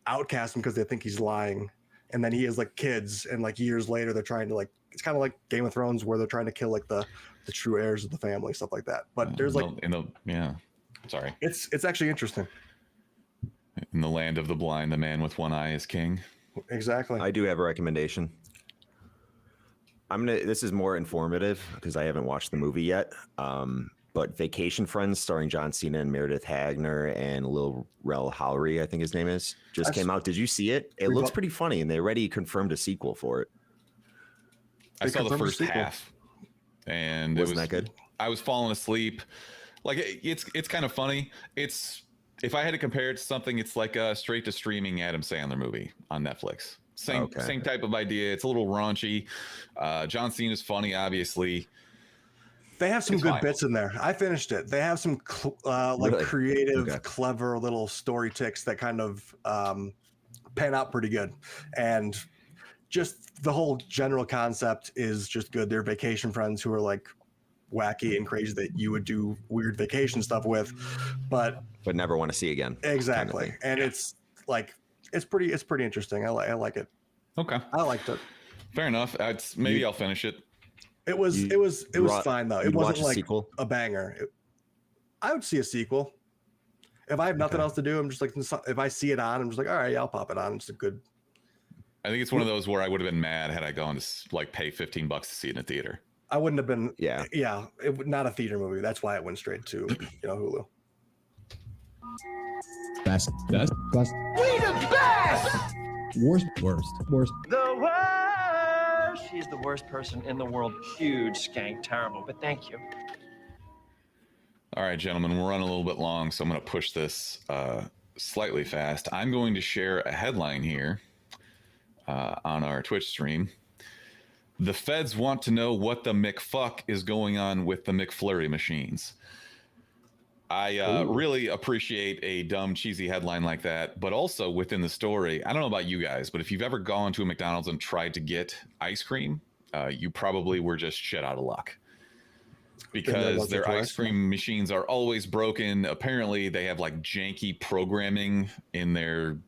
[SPEAKER 3] outcast him because they think he's lying. And then he has like kids, and like years later they're trying to like, it's kind of like Game of Thrones where they're trying to kill like the true heirs of the family, stuff like that. But there's like
[SPEAKER 1] sorry.
[SPEAKER 3] It's actually interesting.
[SPEAKER 1] In the land of the blind, the man with one eye is king.
[SPEAKER 3] Exactly.
[SPEAKER 2] I do have a recommendation. This is more informative because I haven't watched the movie yet. But Vacation Friends, starring John Cena and Meredith Hagner and Lil Rel Howery, I think his name is, just came out. Did you see it? It looks pretty funny, and they already confirmed a sequel for it.
[SPEAKER 1] I saw the first half, and
[SPEAKER 2] Wasn't that good?
[SPEAKER 1] I was falling asleep. Like it's kind of funny. If I had to compare it to something, it's like a straight to streaming Adam Sandler movie on Netflix. Same type of idea. It's a little raunchy. John Cena's funny, obviously.
[SPEAKER 3] They have some good bits in there. I finished it. They have some creative, clever little story ticks that kind of pan out pretty good. And just the whole general concept is just good. They're vacation friends who are like wacky and crazy that you would do weird vacation stuff with, but
[SPEAKER 2] never want to see again.
[SPEAKER 3] Exactly. Kind of, and it's like, it's pretty interesting. I like it.
[SPEAKER 1] Okay.
[SPEAKER 3] I liked it.
[SPEAKER 1] Fair enough. Maybe I'll finish it.
[SPEAKER 3] It was fine though. It wasn't like a banger. I would see a sequel. If I have nothing else to do, I'm just like, if I see it on, I'm just like, all right, yeah, I'll pop it on. It's a good.
[SPEAKER 1] I think it's one of those where I would have been mad had I gone to like pay $15 to see it in a theater.
[SPEAKER 3] I wouldn't have been. Yeah. Not a theater movie. That's why it went straight to Hulu.
[SPEAKER 4] Best. We the best. Worst.
[SPEAKER 8] The worst. She's the worst person in the world. Huge skank, terrible. But thank you.
[SPEAKER 1] All right, gentlemen, we're running a little bit long, so I'm going to push this slightly fast. I'm going to share a headline here on our Twitch stream. The feds want to know what the McFuck is going on with the McFlurry machines. I really appreciate a dumb, cheesy headline like that, but also within the story, I don't know about you guys, but if you've ever gone to a McDonald's and tried to get ice cream, you probably were just shit out of luck. Because their ice cream machines are always broken. Apparently, they have like janky programming in their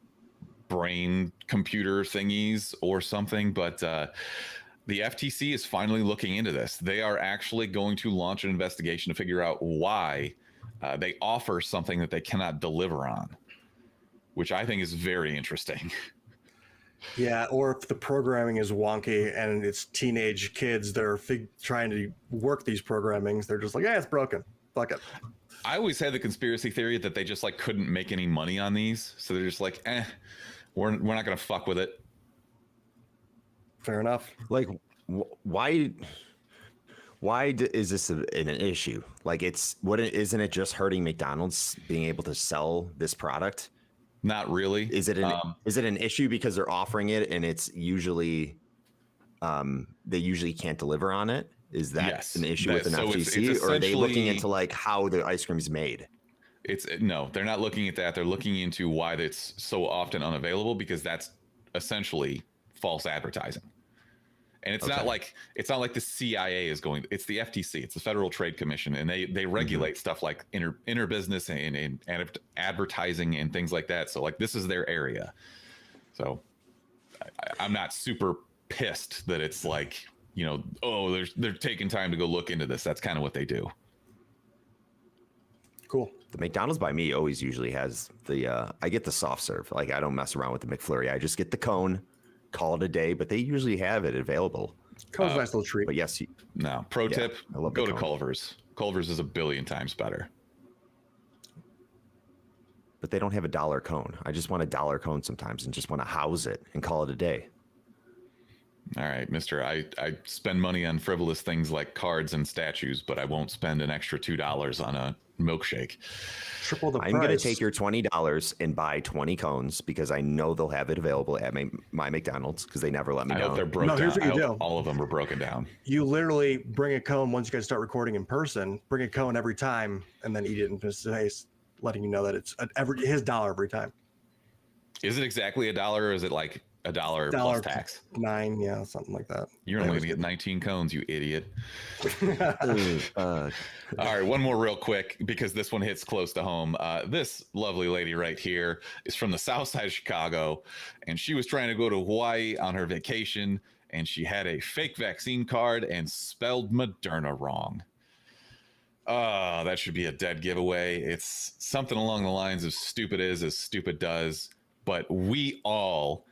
[SPEAKER 1] brain computer thingies or something, but the FTC is finally looking into this. They are actually going to launch an investigation to figure out why they offer something that they cannot deliver on, which I think is very interesting.
[SPEAKER 3] Yeah, or if the programming is wonky and it's teenage kids that are trying to work these programmings, they're just like, yeah, it's broken. Fuck it.
[SPEAKER 1] I always had the conspiracy theory that they just like couldn't make any money on these, so they're just like, we're not gonna fuck with it.
[SPEAKER 3] Fair enough.
[SPEAKER 2] Like, why is this an issue? Like, isn't it just hurting McDonald's being able to sell this product?
[SPEAKER 1] Not really.
[SPEAKER 2] Is it an issue because they're offering it and it's usually they usually can't deliver on it? Is that an issue with an FTC, or are they looking into like how the ice cream is made?
[SPEAKER 1] No, they're not looking at that. They're looking into why it's so often unavailable, because that's essentially false advertising. And it's not like the CIA is going. It's the FTC. It's the Federal Trade Commission, and they regulate stuff like inter business and advertising and things like that. So like this is their area. So I'm not super pissed that it's like, they're taking time to go look into this. That's kind of what they do.
[SPEAKER 3] Cool.
[SPEAKER 2] The McDonald's by me always usually has I get the soft serve. Like, I don't mess around with the McFlurry. I just get the cone. Call it a day, but they usually have it available.
[SPEAKER 3] Cone's a nice little treat.
[SPEAKER 2] But yes,
[SPEAKER 1] pro tip: go to Culver's. Culver's is 1,000,000,000 times better.
[SPEAKER 2] But they don't have $1 cone. I just want $1 cone sometimes, and just want to house it and call it a day.
[SPEAKER 1] All right, mister. I spend money on frivolous things like cards and statues, but I won't spend an extra $2 on a milkshake.
[SPEAKER 3] Triple the price.
[SPEAKER 2] I'm going to take your $20 and buy 20 cones because I know they'll have it available at my McDonald's, because they never let me
[SPEAKER 1] I
[SPEAKER 2] down.
[SPEAKER 1] hope they're broken down.
[SPEAKER 3] Here's what you do.
[SPEAKER 1] All of them are broken down.
[SPEAKER 3] You literally bring a cone once you guys start recording in person. Bring a cone every time, and then eat it in his face, letting you know that it's his $1 every time.
[SPEAKER 1] Is it exactly $1, or is it like $1 plus tax.
[SPEAKER 3] 9, yeah, something like that.
[SPEAKER 1] You're only going to get 19 cones, you idiot. All right, one more real quick, because this one hits close to home. This lovely lady right here is from the south side of Chicago, and she was trying to go to Hawaii on her vacation, and she had a fake vaccine card and spelled Moderna wrong. That should be a dead giveaway. It's something along the lines of stupid is as stupid does, but we don't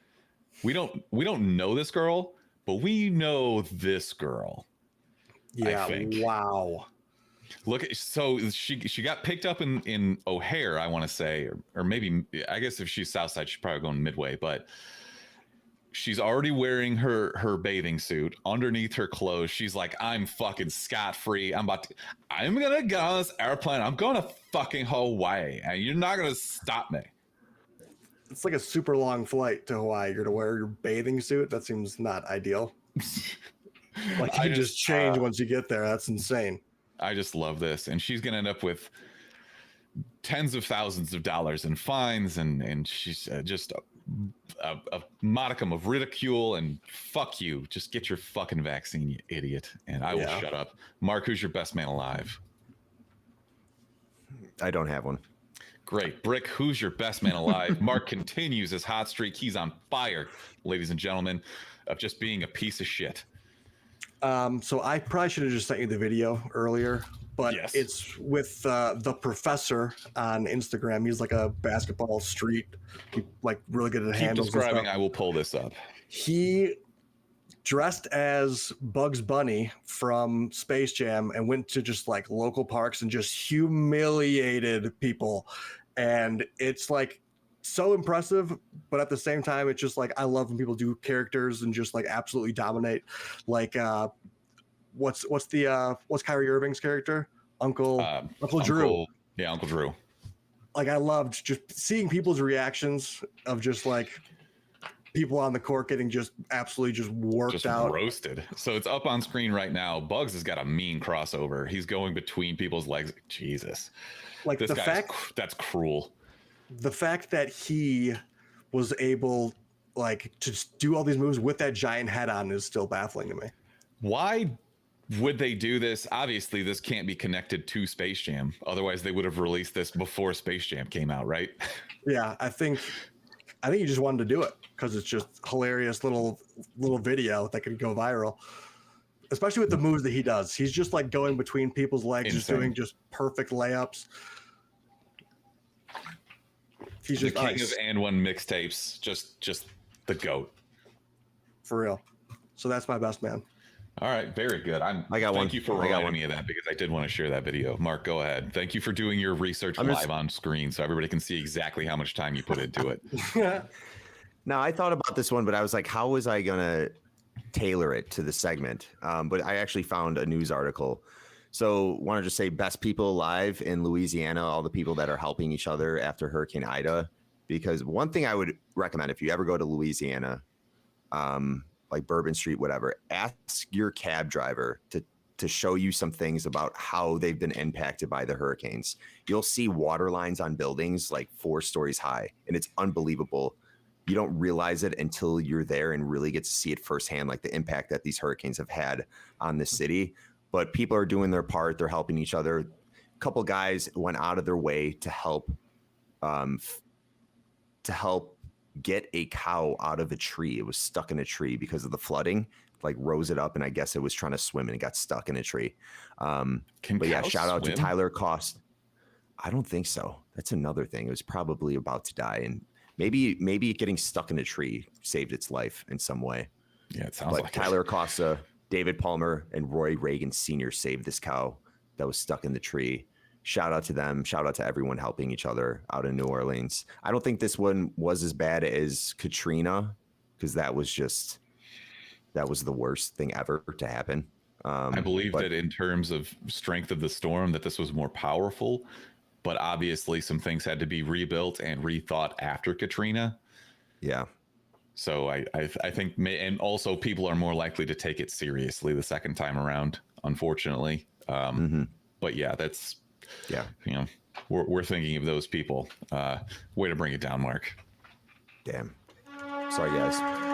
[SPEAKER 1] know this girl, but we know this girl.
[SPEAKER 3] Yeah,
[SPEAKER 1] I think.
[SPEAKER 3] wow.
[SPEAKER 1] Look at, so she got picked up in O'Hare, I want to say, or maybe, I guess if she's Southside, she's probably going Midway, but she's already wearing her bathing suit underneath her clothes. She's like, I'm fucking scot-free. I'm gonna get on this airplane. I'm going to fucking Hawaii, and you're not gonna stop me.
[SPEAKER 3] It's like a super long flight to Hawaii. You're to wear your bathing suit. That seems not ideal. Like you just change once you get there. That's insane.
[SPEAKER 1] I just love this, and she's gonna end up with tens of thousands of dollars in fines, and she's just a modicum of ridicule. And fuck you, just get your fucking vaccine, you idiot. And I will shut up. Mark, who's your best man alive?
[SPEAKER 2] I don't have one.
[SPEAKER 1] Great. Brick, who's your best man alive? Mark continues his hot streak. He's on fire, ladies and gentlemen, of just being a piece of shit.
[SPEAKER 3] So I probably should have just sent you the video earlier, but
[SPEAKER 1] Yes.
[SPEAKER 3] it's with the professor on Instagram. He's like a basketball street, like really good at
[SPEAKER 1] Keep
[SPEAKER 3] handles.
[SPEAKER 1] describing. I will pull this up.
[SPEAKER 3] He dressed as Bugs Bunny from Space Jam and went to just like local parks and just humiliated people. And it's like so impressive, but at the same time, it's just like, I love when people do characters and just like absolutely dominate. Like, what's Kyrie Irving's character? Uncle Drew.
[SPEAKER 1] Yeah, Uncle Drew.
[SPEAKER 3] Like, I loved just seeing people's reactions of just like people on the court getting just absolutely just worked
[SPEAKER 1] Just
[SPEAKER 3] out.
[SPEAKER 1] roasted. So it's up on screen right now. Bugs has got a mean crossover. He's going between people's legs. Jesus.
[SPEAKER 3] Like
[SPEAKER 1] This that's cruel.
[SPEAKER 3] The fact that he was able like to just do all these moves with that giant head on is still baffling to me.
[SPEAKER 1] Why would they do this? Obviously, this can't be connected to Space Jam. Otherwise, they would have released this before Space Jam came out, right?
[SPEAKER 3] Yeah, I think he just wanted to do it because it's just hilarious little video that could go viral. Especially with the moves that he does. He's just like going between people's legs, just doing just perfect layups. He's just
[SPEAKER 1] the king of and one mixtapes, just the GOAT.
[SPEAKER 3] For real. So that's my best man.
[SPEAKER 1] All right, very good. Thank you for reminding me of that, because I did want to share that video. Mark, go ahead. Thank you for doing your research live on screen so everybody can see exactly how much time you put into it.
[SPEAKER 2] Now, I thought about this one, but I was like, how was I going to tailor it to the segment? But I actually found a news article. So wanted to say best people alive in Louisiana, all the people that are helping each other after Hurricane Ida. Because one thing I would recommend, if you ever go to Louisiana, like Bourbon Street, whatever, ask your cab driver to show you some things about how they've been impacted by the hurricanes. You'll see water lines on buildings like 4 stories high, and it's unbelievable. You don't realize it until you're there and really get to see it firsthand, like the impact that these hurricanes have had on the city. But people are doing their part. They're helping each other. A couple guys went out of their way to help get a cow out of a tree. It was stuck in a tree because of the flooding, like rose it up, and I guess it was trying to swim and it got stuck in a tree. But yeah, shout out to Tyler Cost. I don't think so. That's another thing. It was probably about to die, and maybe getting stuck in a tree saved its life in some way.
[SPEAKER 1] Yeah, it sounds
[SPEAKER 2] like Tyler
[SPEAKER 1] it.
[SPEAKER 2] Costa, David Palmer, and Roy Reagan Sr. saved this cow that was stuck in the tree. Shout out to them. Shout out to everyone helping each other out in New Orleans. I don't think this one was as bad as Katrina, because that was the worst thing ever to happen.
[SPEAKER 1] I believe that in terms of strength of the storm, that this was more powerful, but obviously some things had to be rebuilt and rethought after Katrina.
[SPEAKER 2] Yeah.
[SPEAKER 1] So I think, and also people are more likely to take it seriously the second time around, unfortunately. But yeah, we're thinking of those people. Way to bring it down, Mark.
[SPEAKER 2] Damn. Sorry, guys.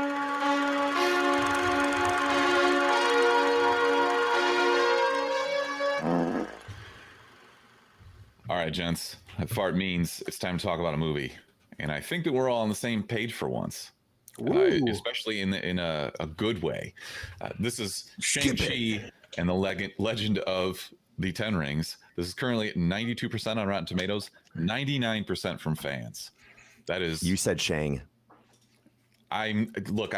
[SPEAKER 1] right, gents. Fart means it's time to talk about a movie, and I think that we're all on the same page for once, especially in a good way. This is Shang-Chi and the Legend of the Ten Rings. This is currently at 92% on Rotten Tomatoes, 99% from fans. That is.
[SPEAKER 2] You said Shang.
[SPEAKER 1] I'm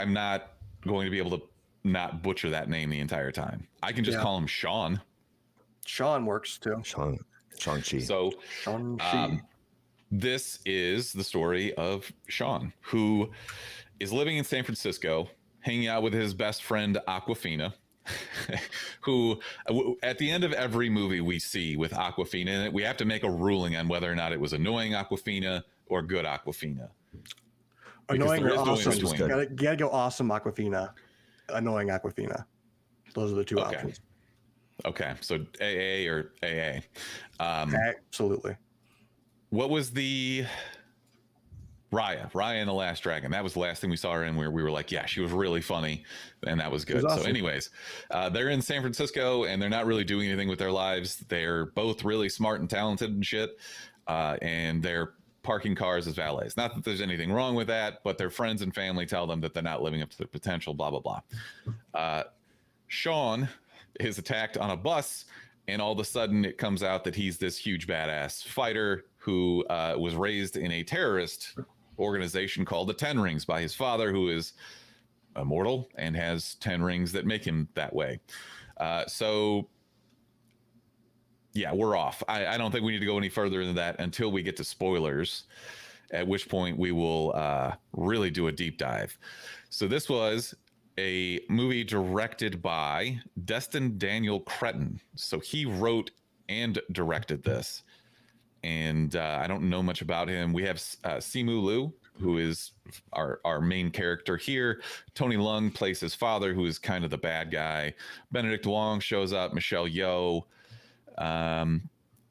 [SPEAKER 1] not going to be able to not butcher that name the entire time. I can just call him Sean.
[SPEAKER 3] Sean works too.
[SPEAKER 2] Shang-Chi.
[SPEAKER 1] So
[SPEAKER 3] Shang-Chi.
[SPEAKER 1] this is the story of Sean, who is living in San Francisco, hanging out with his best friend Awkwafina, who at the end of every movie we see with Awkwafina in it, we have to make a ruling on whether or not it was annoying Awkwafina or good Awkwafina.
[SPEAKER 3] Annoying or awesome.
[SPEAKER 2] Good.
[SPEAKER 3] Gotta go awesome Awkwafina, annoying Awkwafina. Those are the two options.
[SPEAKER 1] Okay, so AA or AA.
[SPEAKER 3] Absolutely.
[SPEAKER 1] What was the Raya and the Last Dragon? That was the last thing we saw her in, where we were like, yeah, she was really funny, and that was good.
[SPEAKER 3] It was awesome.
[SPEAKER 1] So anyways, they're in San Francisco, and they're not really doing anything with their lives. They're both really smart and talented and shit, and they're parking cars as valets. Not that there's anything wrong with that, but their friends and family tell them that they're not living up to their potential, blah, blah, blah. Sean is attacked on a bus, and all of a sudden it comes out that he's this huge badass fighter who was raised in a terrorist organization called the Ten Rings by his father, who is immortal and has 10 rings that make him that way. So yeah, we're off. I don't think we need to go any further than that until we get to spoilers, at which point we will really do a deep dive. So this was a movie directed by Destin Daniel Cretton. So he wrote and directed this. And I don't know much about him. We have Simu Liu, who is our main character here. Tony Leung plays his father, who is kind of the bad guy. Benedict Wong shows up, Michelle Yeoh.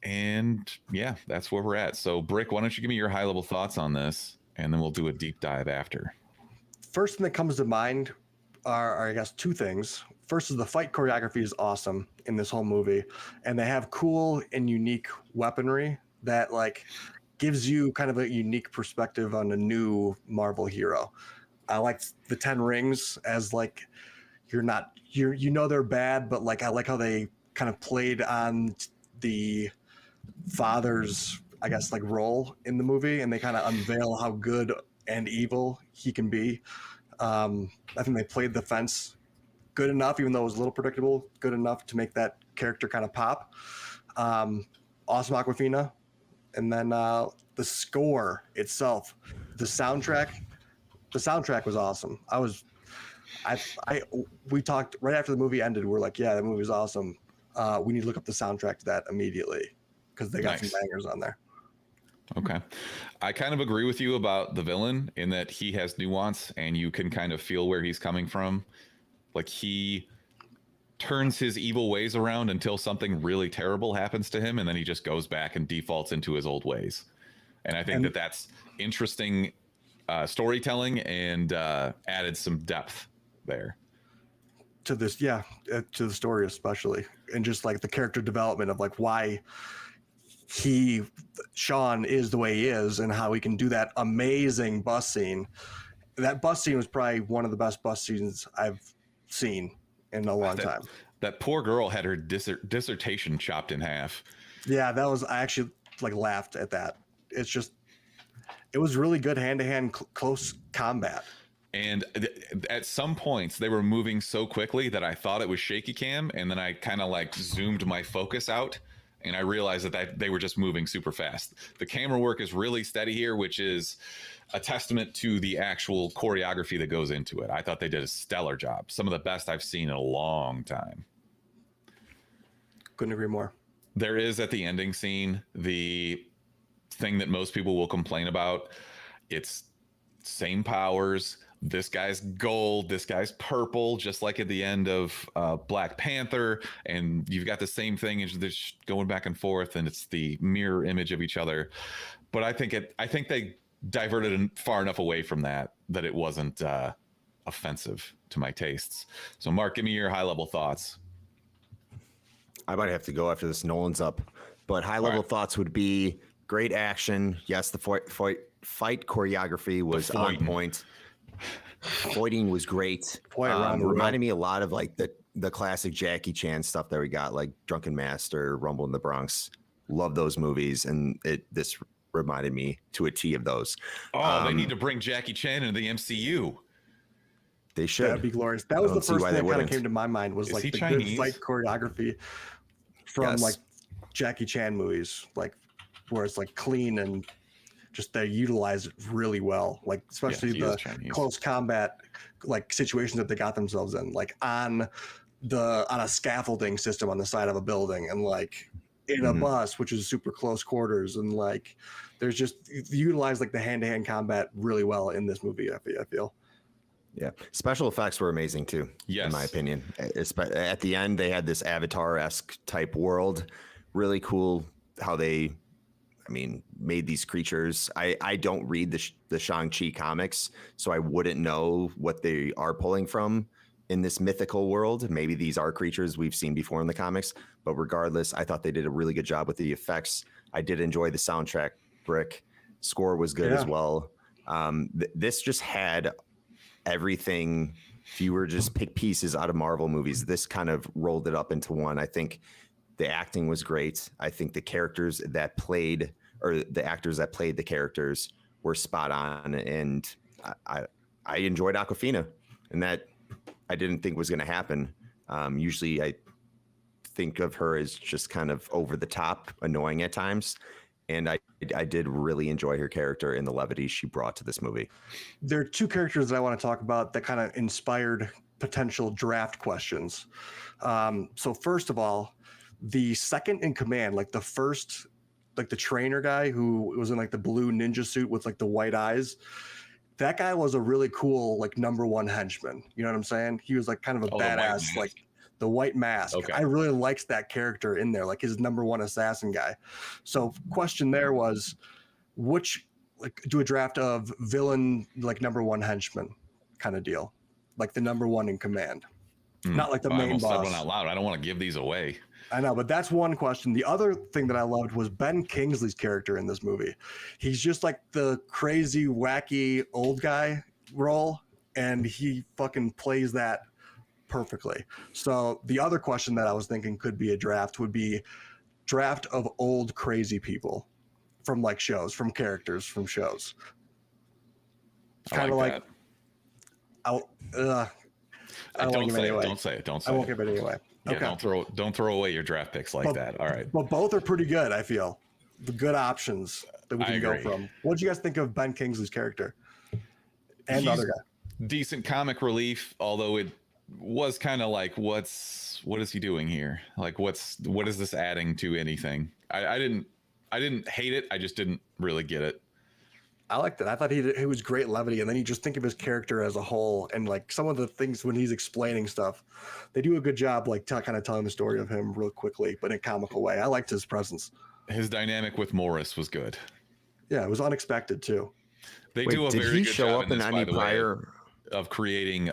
[SPEAKER 1] And yeah, that's where we're at. So Brick, why don't you give me your high level thoughts on this, and then we'll do a deep dive after.
[SPEAKER 3] First thing that comes to mind are I guess two things. First is the fight choreography is awesome in this whole movie, and they have cool and unique weaponry that like gives you kind of a unique perspective on a new Marvel hero. I like the 10 rings as like you know they're bad, but like I like how they kind of played on the father's, I guess, like role in the movie, and they kind of unveil how good and evil he can be. I think they played the fence good enough, even though it was a little predictable, good enough to make that character kind of pop. Awesome Awkwafina. And then the score itself, the soundtrack was awesome. We talked right after the movie ended. We're like, yeah, the movie was awesome. We need to look up the soundtrack to that immediately because they got some bangers on there.
[SPEAKER 1] Okay. I kind of agree with you about the villain in that he has nuance and you can kind of feel where he's coming from. Like he turns his evil ways around until something really terrible happens to him, and then he just goes back and defaults into his old ways. And I think that's interesting storytelling and added some depth there.
[SPEAKER 3] To this, to the story especially, and just like the character development of like why Sean is the way he is and how he can do that amazing bus scene. That bus scene was probably one of the best bus scenes I've seen in a long time.
[SPEAKER 1] That poor girl had her dissertation chopped in half.
[SPEAKER 3] Yeah, I actually like laughed at that. It's just, it was really good hand-to-hand close combat.
[SPEAKER 1] And at some points they were moving so quickly that I thought it was shaky cam, and then I kind of like zoomed my focus out and I realized that they were just moving super fast. The camera work is really steady here, which is a testament to the actual choreography that goes into it. I thought they did a stellar job. Some of the best I've seen in a long time.
[SPEAKER 3] Couldn't agree more.
[SPEAKER 1] There is at the ending scene, the thing that most people will complain about. It's same powers. This guy's gold, this guy's purple, just like at the end of Black Panther. And you've got the same thing, it's just going back and forth, and it's the mirror image of each other. But I think they diverted far enough away from that it wasn't offensive to my tastes. So Mark, give me your high level thoughts.
[SPEAKER 2] I might have to go after this. Nolan's up. But high level thoughts would be great action. Yes, the fight choreography was on point. Fighting was great. Reminded me a lot of like the classic Jackie Chan stuff that we got, like Drunken Master, Rumble in the Bronx. Love those movies, and this reminded me to a T of those.
[SPEAKER 1] Oh, they need to bring Jackie Chan into the MCU.
[SPEAKER 2] They should.
[SPEAKER 3] That'd be glorious. That was the first thing that kind of came to my mind was like the good fight choreography from like Jackie Chan movies, like where it's like clean and just they utilize it really well, like especially the close combat like situations that they got themselves in, like on a scaffolding system on the side of a building, and like in a bus, which is super close quarters, and like there's just utilize like the hand-to-hand combat really well in this movie. I feel.
[SPEAKER 2] Yeah, special effects were amazing too. Yes, in my opinion. At the end, they had this Avatar-esque type world. Really cool how they, made these creatures. I don't read the Shang-Chi comics, so I wouldn't know what they are pulling from in this mythical world. Maybe these are creatures we've seen before in the comics, but regardless, I thought they did a really good job with the effects. I did enjoy the soundtrack. Brick score was good as well. This just had everything. If you were just pick pieces out of Marvel movies, this kind of rolled it up into one. I think the acting was great. I think the characters that played, or the actors that played the characters, were spot on, and I enjoyed Awkwafina, and that I didn't think was going to happen. Usually I think of her as just kind of over the top, annoying at times. And I did really enjoy her character and the levity she brought to this movie.
[SPEAKER 3] There are two characters that I want to talk about that kind of inspired potential draft questions. So first of all, the second in command, like the first, like the trainer guy who was in like the blue ninja suit with like the white eyes, that guy was a really cool, like number one henchman. You know what I'm saying? He was like kind of a badass, like the white mask. Okay. I really liked that character in there, like his number one assassin guy. So question there was, do a draft of villain, like number one henchman kind of deal, like the number one in command, not like the main boss. I almost said one
[SPEAKER 1] out loud. I don't want to give these away.
[SPEAKER 3] I know, but that's one question. The other thing that I loved was Ben Kingsley's character in this movie. He's just like the crazy, wacky old guy role, and he fucking plays that perfectly. So the other question that I was thinking could be a draft would be draft of old crazy people from like shows, from characters from shows. It's kind of like I
[SPEAKER 1] don't say it. Don't say it. Don't say it.
[SPEAKER 3] I won't give it anyway.
[SPEAKER 1] Yeah, okay. Don't throw away your draft picks like that. All right.
[SPEAKER 3] But both are pretty good, I feel. The good options that we can go from. What did you guys think of Ben Kingsley's character? And the other guy.
[SPEAKER 1] Decent comic relief, although it was kind of like, what is he doing here? Like, what is this adding to anything? I didn't hate it. I just didn't really get it.
[SPEAKER 3] I liked it. I thought he was great levity, and then you just think of his character as a whole, and like some of the things when he's explaining stuff, they do a good job, like kind of telling the story of him real quickly, but in a comical way. I liked his presence. His
[SPEAKER 1] dynamic with Morris was good.
[SPEAKER 3] Yeah, it was unexpected too.
[SPEAKER 1] They do a very good job in this, by the way, of creating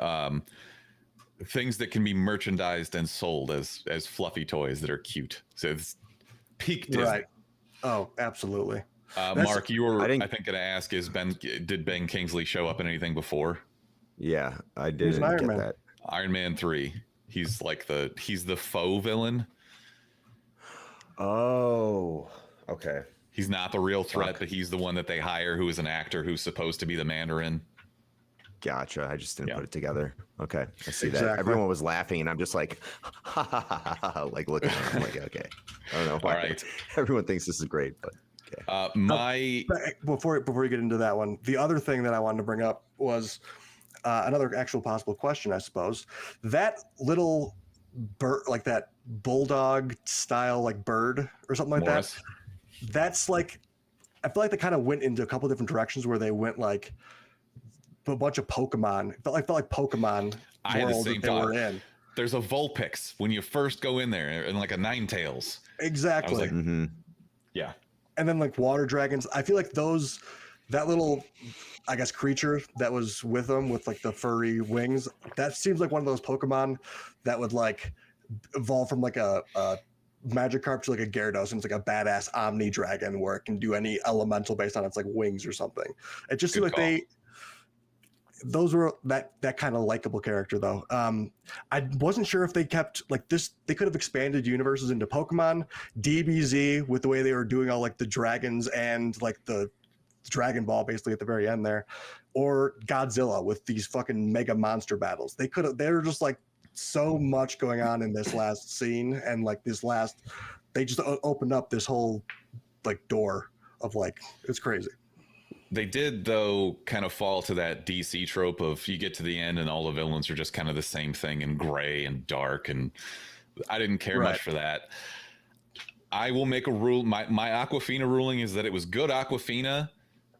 [SPEAKER 1] things that can be merchandised and sold as fluffy toys that are cute. So it's peak Disney. Right.
[SPEAKER 3] Oh, absolutely.
[SPEAKER 1] Mark, you were, I think, going to ask, did Ben Kingsley show up in anything before?
[SPEAKER 2] Yeah, I didn't get that.
[SPEAKER 1] Iron Man 3. He's the faux villain.
[SPEAKER 2] Oh, okay.
[SPEAKER 1] He's not the real threat, but he's the one that they hire, who is an actor who's supposed to be the Mandarin.
[SPEAKER 2] Gotcha. I just didn't put it together. Okay, I see that. Everyone was laughing, and I'm just like, ha ha ha ha, like looking at it. I'm like, okay. I don't know why. All right. Everyone thinks this is great, but.
[SPEAKER 1] Okay.
[SPEAKER 3] Before you get into that one, the other thing that I wanted to bring up was another actual possible question, I suppose. That little bird, like that bulldog style, like bird or something like Morris. That. That's like, I feel like they kind of went into a couple different directions where they went like a bunch of Pokemon. It felt like Pokemon world that they were in.
[SPEAKER 1] There's a Vulpix when you first go in there, and like a Ninetales.
[SPEAKER 3] Exactly.
[SPEAKER 1] I was like, yeah.
[SPEAKER 3] And then like water dragons, I feel like that little, I guess, creature that was with them with like the furry wings, that seems like one of those Pokemon that would like evolve from like a Magikarp to like a Gyarados, and it's like a badass Omni Dragon where it can do any elemental based on its like wings or something. It just seemed like those were that kind of likable character though. I wasn't sure if they kept like this. They could have expanded universes into Pokemon, DBZ with the way they were doing all like the dragons and like the Dragon Ball basically at the very end there, or Godzilla with these fucking mega monster battles. They could have. They were just like so much going on in this last scene, and like they just opened up this whole like door of like it's crazy.
[SPEAKER 1] They did, though, kind of fall to that DC trope of you get to the end and all the villains are just kind of the same thing in gray and dark, and I didn't care much for that. I will make a rule. My Aquafina ruling is that it was good Aquafina,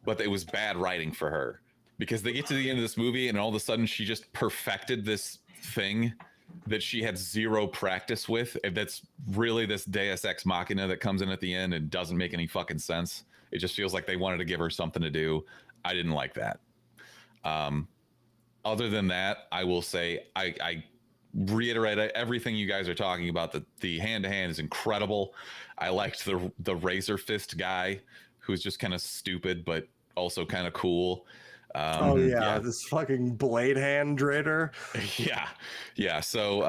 [SPEAKER 1] but it was bad writing for her, because they get to the end of this movie and all of a sudden she just perfected this thing that she had zero practice with. That's really this Deus Ex Machina that comes in at the end and doesn't make any fucking sense. It just feels like they wanted to give her something to do. I didn't like that. Other than that, I will say I reiterate everything you guys are talking about. The hand-to-hand is incredible. I liked the Razor Fist guy, who's just kind of stupid but also kind of cool.
[SPEAKER 3] This fucking blade hand Drader.
[SPEAKER 1] Yeah. So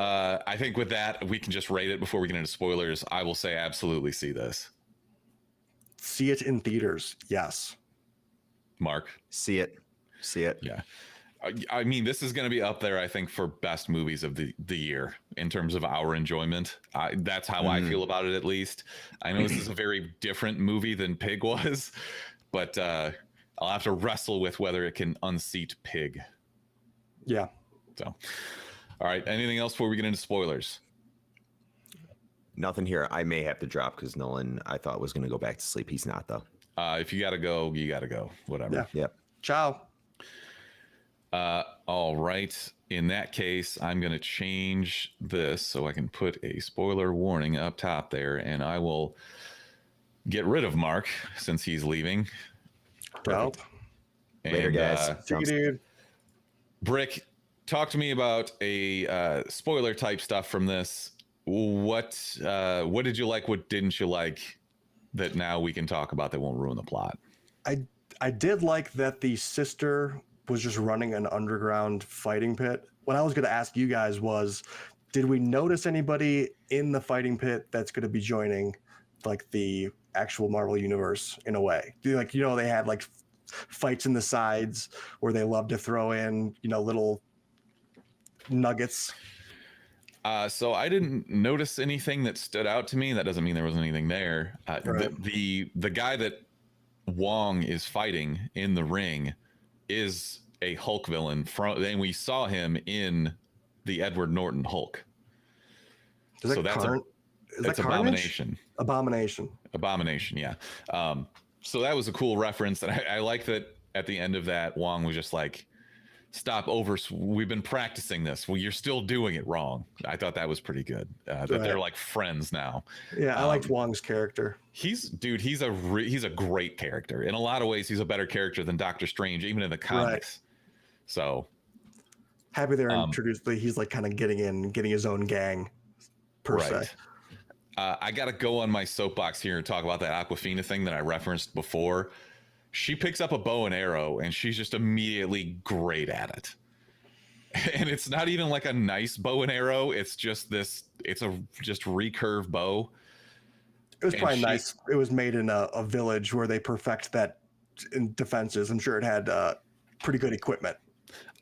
[SPEAKER 1] I think with that, we can just rate it before we get into spoilers. I will say absolutely see this.
[SPEAKER 3] See it in theaters. Yes.
[SPEAKER 1] Mark?
[SPEAKER 2] See it.
[SPEAKER 1] Yeah. I mean, this is going to be up there, I think, for best movies of the year in terms of our enjoyment. That's how I feel about it, at least. I know this is a very different movie than Pig was, but I'll have to wrestle with whether it can unseat Pig.
[SPEAKER 3] Yeah.
[SPEAKER 1] So, all right. Anything else before we get into spoilers?
[SPEAKER 2] Nothing here. I may have to drop because Nolan, I thought, was going to go back to sleep. He's not, though.
[SPEAKER 1] If you got to go, you got to go. Whatever.
[SPEAKER 3] Yeah.
[SPEAKER 2] Yep.
[SPEAKER 3] Ciao.
[SPEAKER 1] All right. In that case, I'm going to change this so I can put a spoiler warning up top there, and I will get rid of Mark since he's leaving.
[SPEAKER 3] Dope.
[SPEAKER 2] Later, guys.
[SPEAKER 3] See you, dude.
[SPEAKER 1] Brick, talk to me about a spoiler type stuff from this. What did you like? What didn't you like that now we can talk about that won't ruin the plot?
[SPEAKER 3] I did like that the sister was just running an underground fighting pit. What I was going to ask you guys was, did we notice anybody in the fighting pit that's going to be joining like the actual Marvel universe in a way? Like, they had like fights in the sides where they love to throw in, little nuggets.
[SPEAKER 1] So I didn't notice anything that stood out to me. That doesn't mean there wasn't anything there.
[SPEAKER 3] Right.
[SPEAKER 1] The guy that Wong is fighting in the ring is a Hulk villain and we saw him in the Edward Norton Hulk.
[SPEAKER 3] That's Abomination. Yeah.
[SPEAKER 1] So that was a cool reference, and I like that at the end of that, Wong was just like, we've been practicing this. Well, you're still doing it wrong. I thought that was pretty good. That they're like friends now.
[SPEAKER 3] Yeah, I liked Wong's character.
[SPEAKER 1] He's a great character. In a lot of ways, he's a better character than Doctor Strange, even in the comics. Right. So
[SPEAKER 3] happy they're introduced. He's like kind of getting his own gang per se.
[SPEAKER 1] I got to go on my soapbox here and talk about that Aquafina thing that I referenced before. She picks up a bow and arrow and she's just immediately great at it. And it's not even like a nice bow and arrow. It's just just recurve bow.
[SPEAKER 3] It was probably nice. It was made in a village where they perfect that in defenses. I'm sure it had pretty good equipment.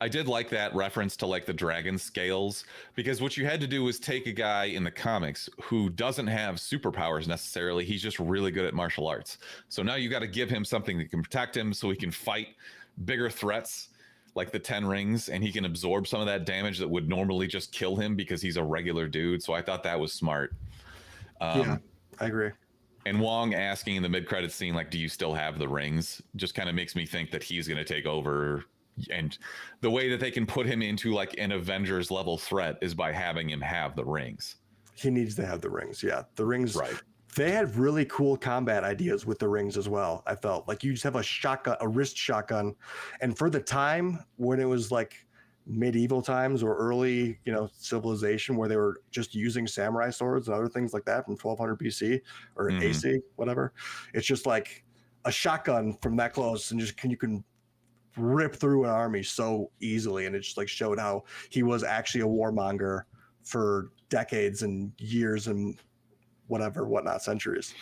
[SPEAKER 1] I did like that reference to like the dragon scales, because what you had to do was take a guy in the comics who doesn't have superpowers necessarily. He's just really good at martial arts. So now you got to give him something that can protect him so he can fight bigger threats like the 10 rings, and he can absorb some of that damage that would normally just kill him because he's a regular dude. So I thought that was smart.
[SPEAKER 3] Yeah, I agree.
[SPEAKER 1] And Wong asking in the mid-credits scene, like, do you still have the rings? Just kind of makes me think that he's going to take over. And the way that they can put him into like an Avengers level threat is by having him have the rings.
[SPEAKER 3] He needs to have the rings. Yeah. The rings.
[SPEAKER 1] Right.
[SPEAKER 3] They had really cool combat ideas with the rings as well. I felt like you just have a wrist shotgun. And for the time when it was like medieval times or early, civilization where they were just using samurai swords and other things like that from 1200 BC or AC, whatever. It's just like a shotgun from that close, and you can rip through an army so easily. And it just like showed how he was actually a warmonger for decades and years and whatnot, centuries.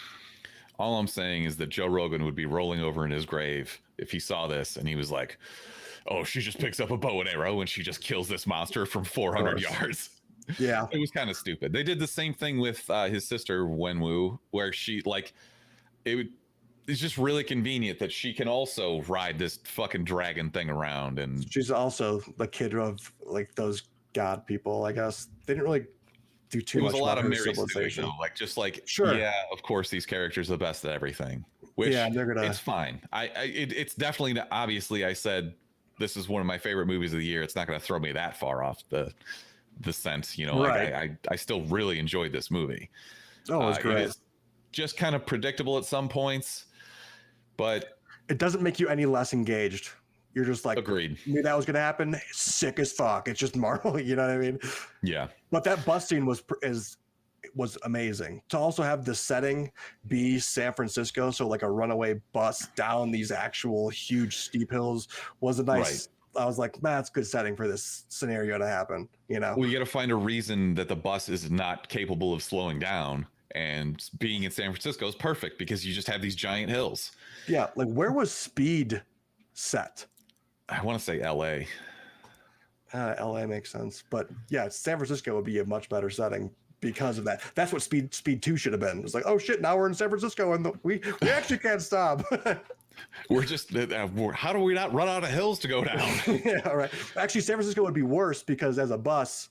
[SPEAKER 1] All I'm saying is that Joe Rogan would be rolling over in his grave if he saw this and he was like, oh, she just picks up a bow and arrow and she just kills this monster from 400 yards.
[SPEAKER 3] Yeah.
[SPEAKER 1] It was kind of stupid. They did the same thing with his sister Wenwu, where she it's just really convenient that she can also ride this fucking dragon thing around. And
[SPEAKER 3] she's also the kid of like those god people, I guess. They didn't really do too much.
[SPEAKER 1] It was a lot of Mary civilization, sure. Yeah, of course these characters are the best at everything. Which it's fine. It's definitely, obviously I said this is one of my favorite movies of the year. It's not going to throw me that far off the scent. Right. I still really enjoyed this movie.
[SPEAKER 3] Oh, it was great.
[SPEAKER 1] It is just kind of predictable at some points, but
[SPEAKER 3] it doesn't make you any less engaged. You're just like,
[SPEAKER 1] agreed.
[SPEAKER 3] Knew that was going to happen. Sick as fuck. It's just Marvel. You know what I mean?
[SPEAKER 1] Yeah.
[SPEAKER 3] But that bus scene was amazing. To also have the setting be San Francisco, so like a runaway bus down these actual huge steep hills was a nice. Right. I was like, man, that's good setting for this scenario to happen.
[SPEAKER 1] Well, you got to find a reason that the bus is not capable of slowing down, and being in San Francisco is perfect because you just have these giant hills.
[SPEAKER 3] Yeah, like where was Speed set?
[SPEAKER 1] I want to say L.A.
[SPEAKER 3] L.A. makes sense, but yeah, San Francisco would be a much better setting because of that. That's what Speed 2 should have been. It's like, oh shit, now we're in San Francisco and we actually can't stop.
[SPEAKER 1] We're just how do we not run out of hills to go down?
[SPEAKER 3] Yeah, all right. Actually, San Francisco would be worse because as a bus,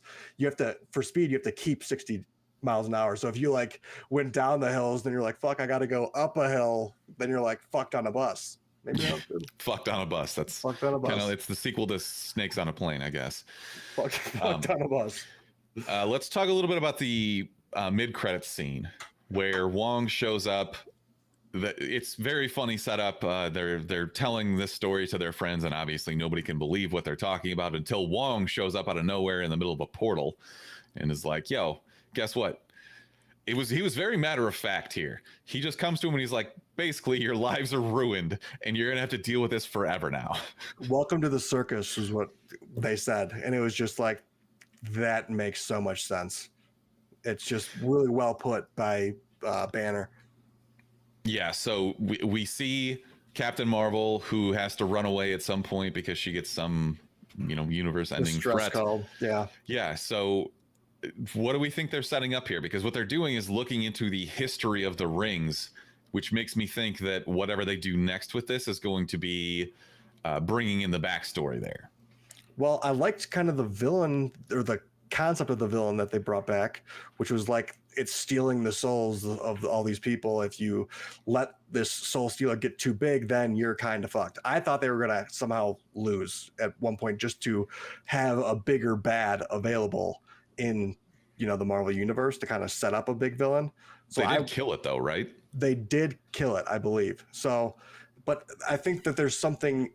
[SPEAKER 3] for Speed you have to keep 60 miles an hour. So if you like went down the hills, then you're like, fuck, I got to go up a hill. Then you're like fucked on a bus. Maybe that was good.
[SPEAKER 1] Fucked on a bus. That's
[SPEAKER 3] fucked on a bus.
[SPEAKER 1] It's the sequel to Snakes on a Plane, I guess.
[SPEAKER 3] Fucked on a bus.
[SPEAKER 1] Let's talk a little bit about the mid-credits scene where Wong shows up. It's very funny setup. They're telling this story to their friends, and obviously nobody can believe what they're talking about until Wong shows up out of nowhere in the middle of a portal and is like, yo, guess what? He was very matter of fact here. He just comes to him and he's like, basically, your lives are ruined and you're going to have to deal with this forever now.
[SPEAKER 3] Welcome to the circus is what they said. And it was just like, that makes so much sense. It's just really well put by Banner.
[SPEAKER 1] Yeah, so we see Captain Marvel, who has to run away at some point because she gets some, universe-ending threat.
[SPEAKER 3] Called. Yeah.
[SPEAKER 1] Yeah, so what do we think they're setting up here? Because what they're doing is looking into the history of the rings, which makes me think that whatever they do next with this is going to be bringing in the backstory there.
[SPEAKER 3] Well, I liked kind of the villain or the concept of the villain that they brought back, which was like it's stealing the souls of all these people. If you let this soul stealer get too big, then you're kind of fucked. I thought they were going to somehow lose at one point just to have a bigger bad available in the Marvel universe to kind of set up a big villain. So
[SPEAKER 1] they did kill it though, right?
[SPEAKER 3] They did kill it, I believe. So, but I think that there's something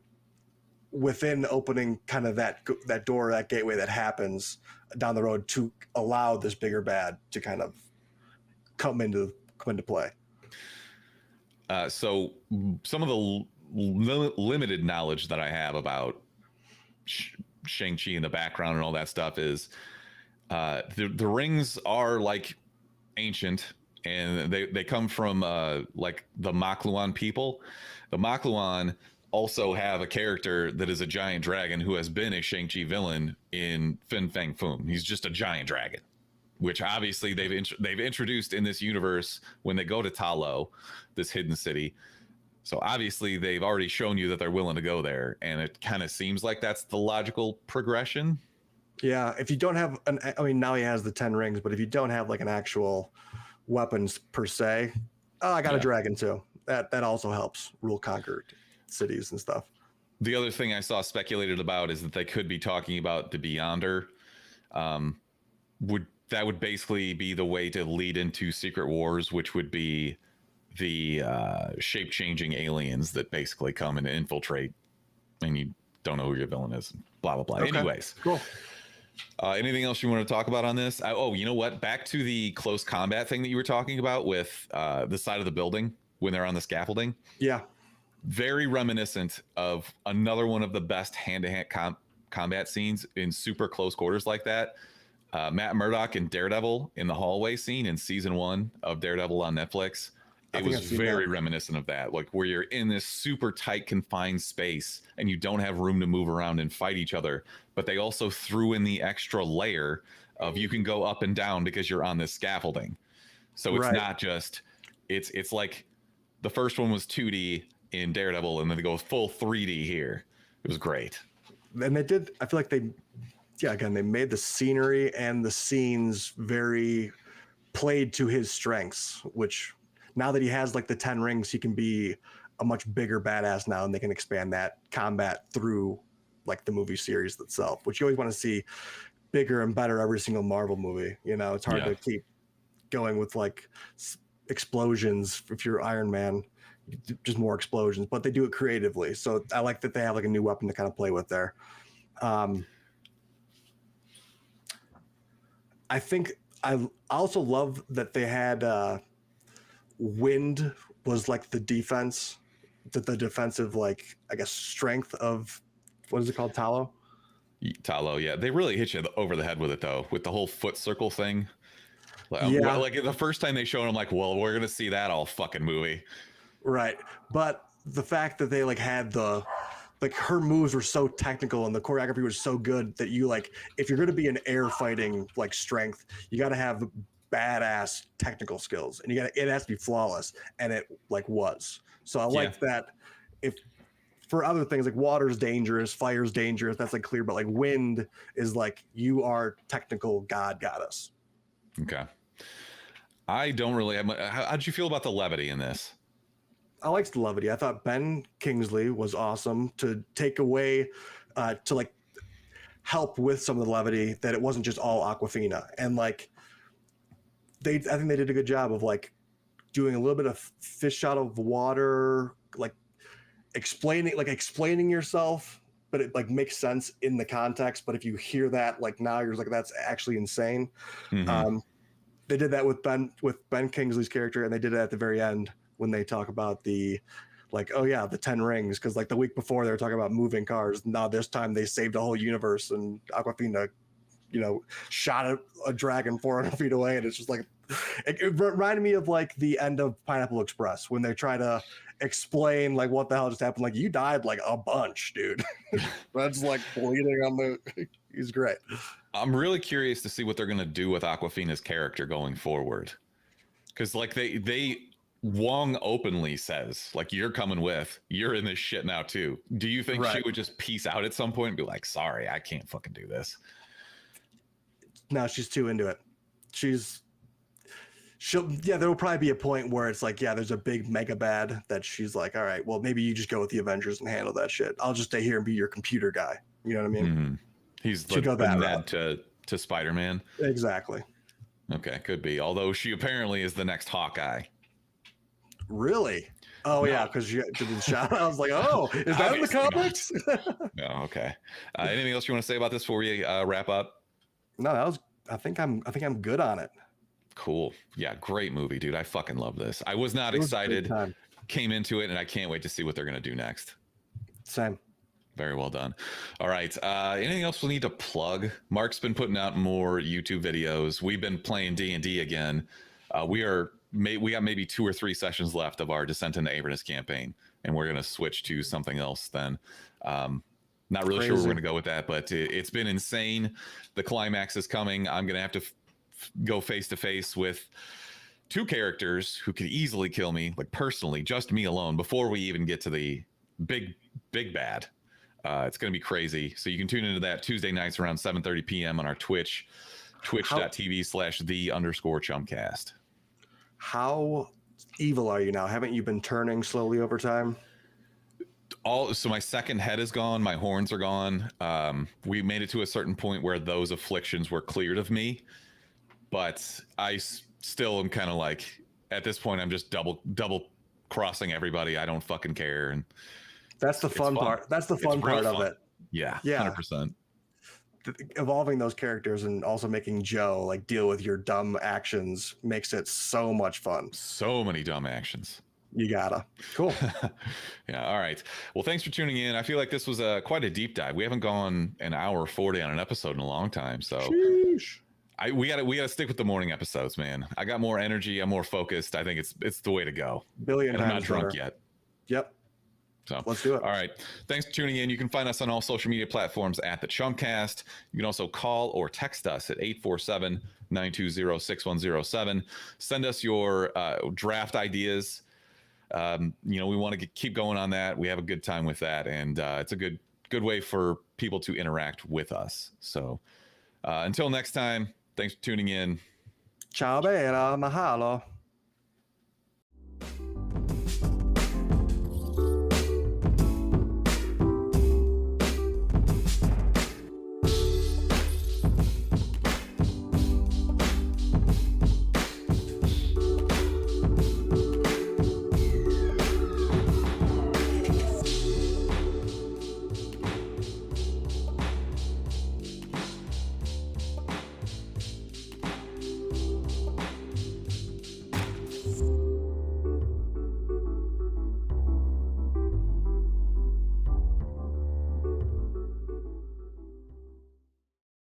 [SPEAKER 3] within opening kind of that door, that gateway that happens down the road to allow this bigger bad to kind of come into play.
[SPEAKER 1] So some of the limited knowledge that I have about Shang-Chi in the background and all that stuff is the rings are like ancient, and they come from like the Makluan people. The Makluan also have a character that is a giant dragon who has been a Shang-Chi villain in Fin Fang Foom. He's just a giant dragon, which obviously they've introduced in this universe when they go to Ta Lo, this hidden city. So obviously they've already shown you that they're willing to go there, and it kind of seems like that's the logical progression.
[SPEAKER 3] Yeah, if you don't have now he has the 10 rings, but if you don't have like an actual weapons per se, I got a dragon too. That also helps rule conquer cities and stuff.
[SPEAKER 1] The other thing I saw speculated about is that they could be talking about the Beyonder. That would basically be the way to lead into Secret Wars, which would be the shape-changing aliens that basically come and infiltrate, and you don't know who your villain is. Blah blah blah.
[SPEAKER 3] Okay.
[SPEAKER 1] Anyways,
[SPEAKER 3] Cool.
[SPEAKER 1] Anything else you want to talk about on this? Oh, you know what? Back to the close combat thing that you were talking about with the side of the building when they're on the scaffolding.
[SPEAKER 3] Yeah.
[SPEAKER 1] Very reminiscent of another one of the best hand-to-hand combat scenes in super close quarters like that. Matt Murdock and Daredevil in the hallway scene in season 1 of Daredevil on Netflix. It was very reminiscent of that, like where you're in this super tight confined space and you don't have room to move around and fight each other. But they also threw in the extra layer of you can go up and down because you're on this scaffolding. So it's not just, it's like the first one was 2D in Daredevil and then they go full 3D here. It was great.
[SPEAKER 3] And they did, I feel like they made the scenery and the scenes very played to his strengths, which now that he has like the 10 rings, he can be a much bigger badass now, and they can expand that combat through like the movie series itself, which you always want to see bigger and better every single Marvel movie. You know, it's hard to keep going with like explosions if you're Iron Man, just more explosions, but they do it creatively. So I like that they have like a new weapon to kind of play with there. I think I also love that they had wind was like the defense, the defensive, like, I guess, strength of, what is it called? Talo?
[SPEAKER 1] Talo, yeah. They really hit you over the head with it, though, with the whole foot circle thing.
[SPEAKER 3] Yeah.
[SPEAKER 1] Like the first time they showed it, I'm like, well, we're going to see that all fucking movie.
[SPEAKER 3] Right. But the fact that they like had the, like her moves were so technical and the choreography was so good that you like, if you're going to be an air fighting like strength, you got to have badass technical skills and it has to be flawless. And it like was. So I liked that. If for other things like water's dangerous, fire's dangerous, that's like clear, but like wind is like, you are technical god goddess.
[SPEAKER 1] Okay. I don't really have much. How'd you feel about the levity in this?
[SPEAKER 3] I liked the levity. I thought Ben Kingsley was awesome to take away, to like help with some of the levity, that it wasn't just all Aquafina. And like, I think they did a good job of like doing a little bit of fish out of water, like explaining yourself, but it like makes sense in the context. But if you hear that, like now you're like, that's actually insane.
[SPEAKER 1] Mm-hmm.
[SPEAKER 3] They did that with Ben Kingsley's character, and they did it at the very end when they talk about the, like, oh yeah, the 10 rings. Cause like the week before they were talking about moving cars. Now this time they saved a whole universe, and Aquafina, you know, shot a dragon 400 feet away. And it's just like, it reminded me of like the end of Pineapple Express when they try to explain like what the hell just happened. Like, you died like a bunch, dude. That's like bleeding on the, he's great.
[SPEAKER 1] I'm really curious to see what they're going to do with Aquafina's character going forward. Cause like Wong openly says, like, you're in this shit now too. Do you think she would just peace out at some point and be like, sorry, I can't fucking do this?
[SPEAKER 3] No, she's too into it. There will probably be a point where it's like, yeah, there's a big mega bad that she's like, all right, well, maybe you just go with the Avengers and handle that shit. I'll just stay here and be your computer guy. You know what I mean?
[SPEAKER 1] Mm-hmm. He's the Ned to Spider-Man.
[SPEAKER 3] Exactly.
[SPEAKER 1] Okay, could be. Although she apparently is the next Hawkeye.
[SPEAKER 3] Really? Oh, no. Yeah, because you did the shot. I was like, oh, is that in the comics?
[SPEAKER 1] No, okay. Anything else you want to say about this before we wrap up?
[SPEAKER 3] No, I think I'm good on it.
[SPEAKER 1] Cool. Yeah, great movie, dude. I fucking love this. I was not excited. Came into it, and I can't wait to see what they're gonna do next.
[SPEAKER 3] Same.
[SPEAKER 1] Very well done. All right. Anything else we need to plug? Mark's been putting out more YouTube videos. We've been playing D&D again. We got maybe 2 or 3 sessions left of our Descent into Avernus campaign, and we're gonna switch to something else then. Not really sure where we're gonna go with that, but it's been insane. The climax is coming. I'm gonna have to go face to face with 2 characters who could easily kill me, like personally, just me alone, before we even get to the big bad. It's going to be crazy. So you can tune into that Tuesday nights around 7:30 p.m. on our Twitch, twitch.tv/the_Chumpcast.
[SPEAKER 3] How evil are you now? Haven't you been turning slowly over time?
[SPEAKER 1] So my second head is gone. My horns are gone. We made it to a certain point where those afflictions were cleared of me, but I still am kind of like, at this point, I'm just double crossing everybody. I don't fucking care. And
[SPEAKER 3] that's the fun part. That's the fun part of it.
[SPEAKER 1] Yeah,
[SPEAKER 3] Yeah.
[SPEAKER 1] 100%.
[SPEAKER 3] Evolving those characters and also making Joe like deal with your dumb actions makes it so much fun.
[SPEAKER 1] So many dumb actions.
[SPEAKER 3] You gotta. Cool.
[SPEAKER 1] Yeah. All right. Well, thanks for tuning in. I feel like this was quite a deep dive. We haven't gone an hour 40 on an episode in a long time. So we gotta stick with the morning episodes, man. I got more energy. I'm more focused. I think it's the way to go.
[SPEAKER 3] Billion
[SPEAKER 1] and I'm
[SPEAKER 3] times
[SPEAKER 1] not drunk
[SPEAKER 3] better.
[SPEAKER 1] yet.
[SPEAKER 3] Yep.
[SPEAKER 1] So
[SPEAKER 3] let's do it.
[SPEAKER 1] All right. Thanks for tuning in. You can find us on all social media platforms at the Chumpcast. You can also call or text us at 847-920-6107. Send us your draft ideas. We want to keep going on that. We have a good time with that, and it's a good way for people to interact with us. So until next time, thanks for tuning in.
[SPEAKER 3] Ciao, bella, mahalo.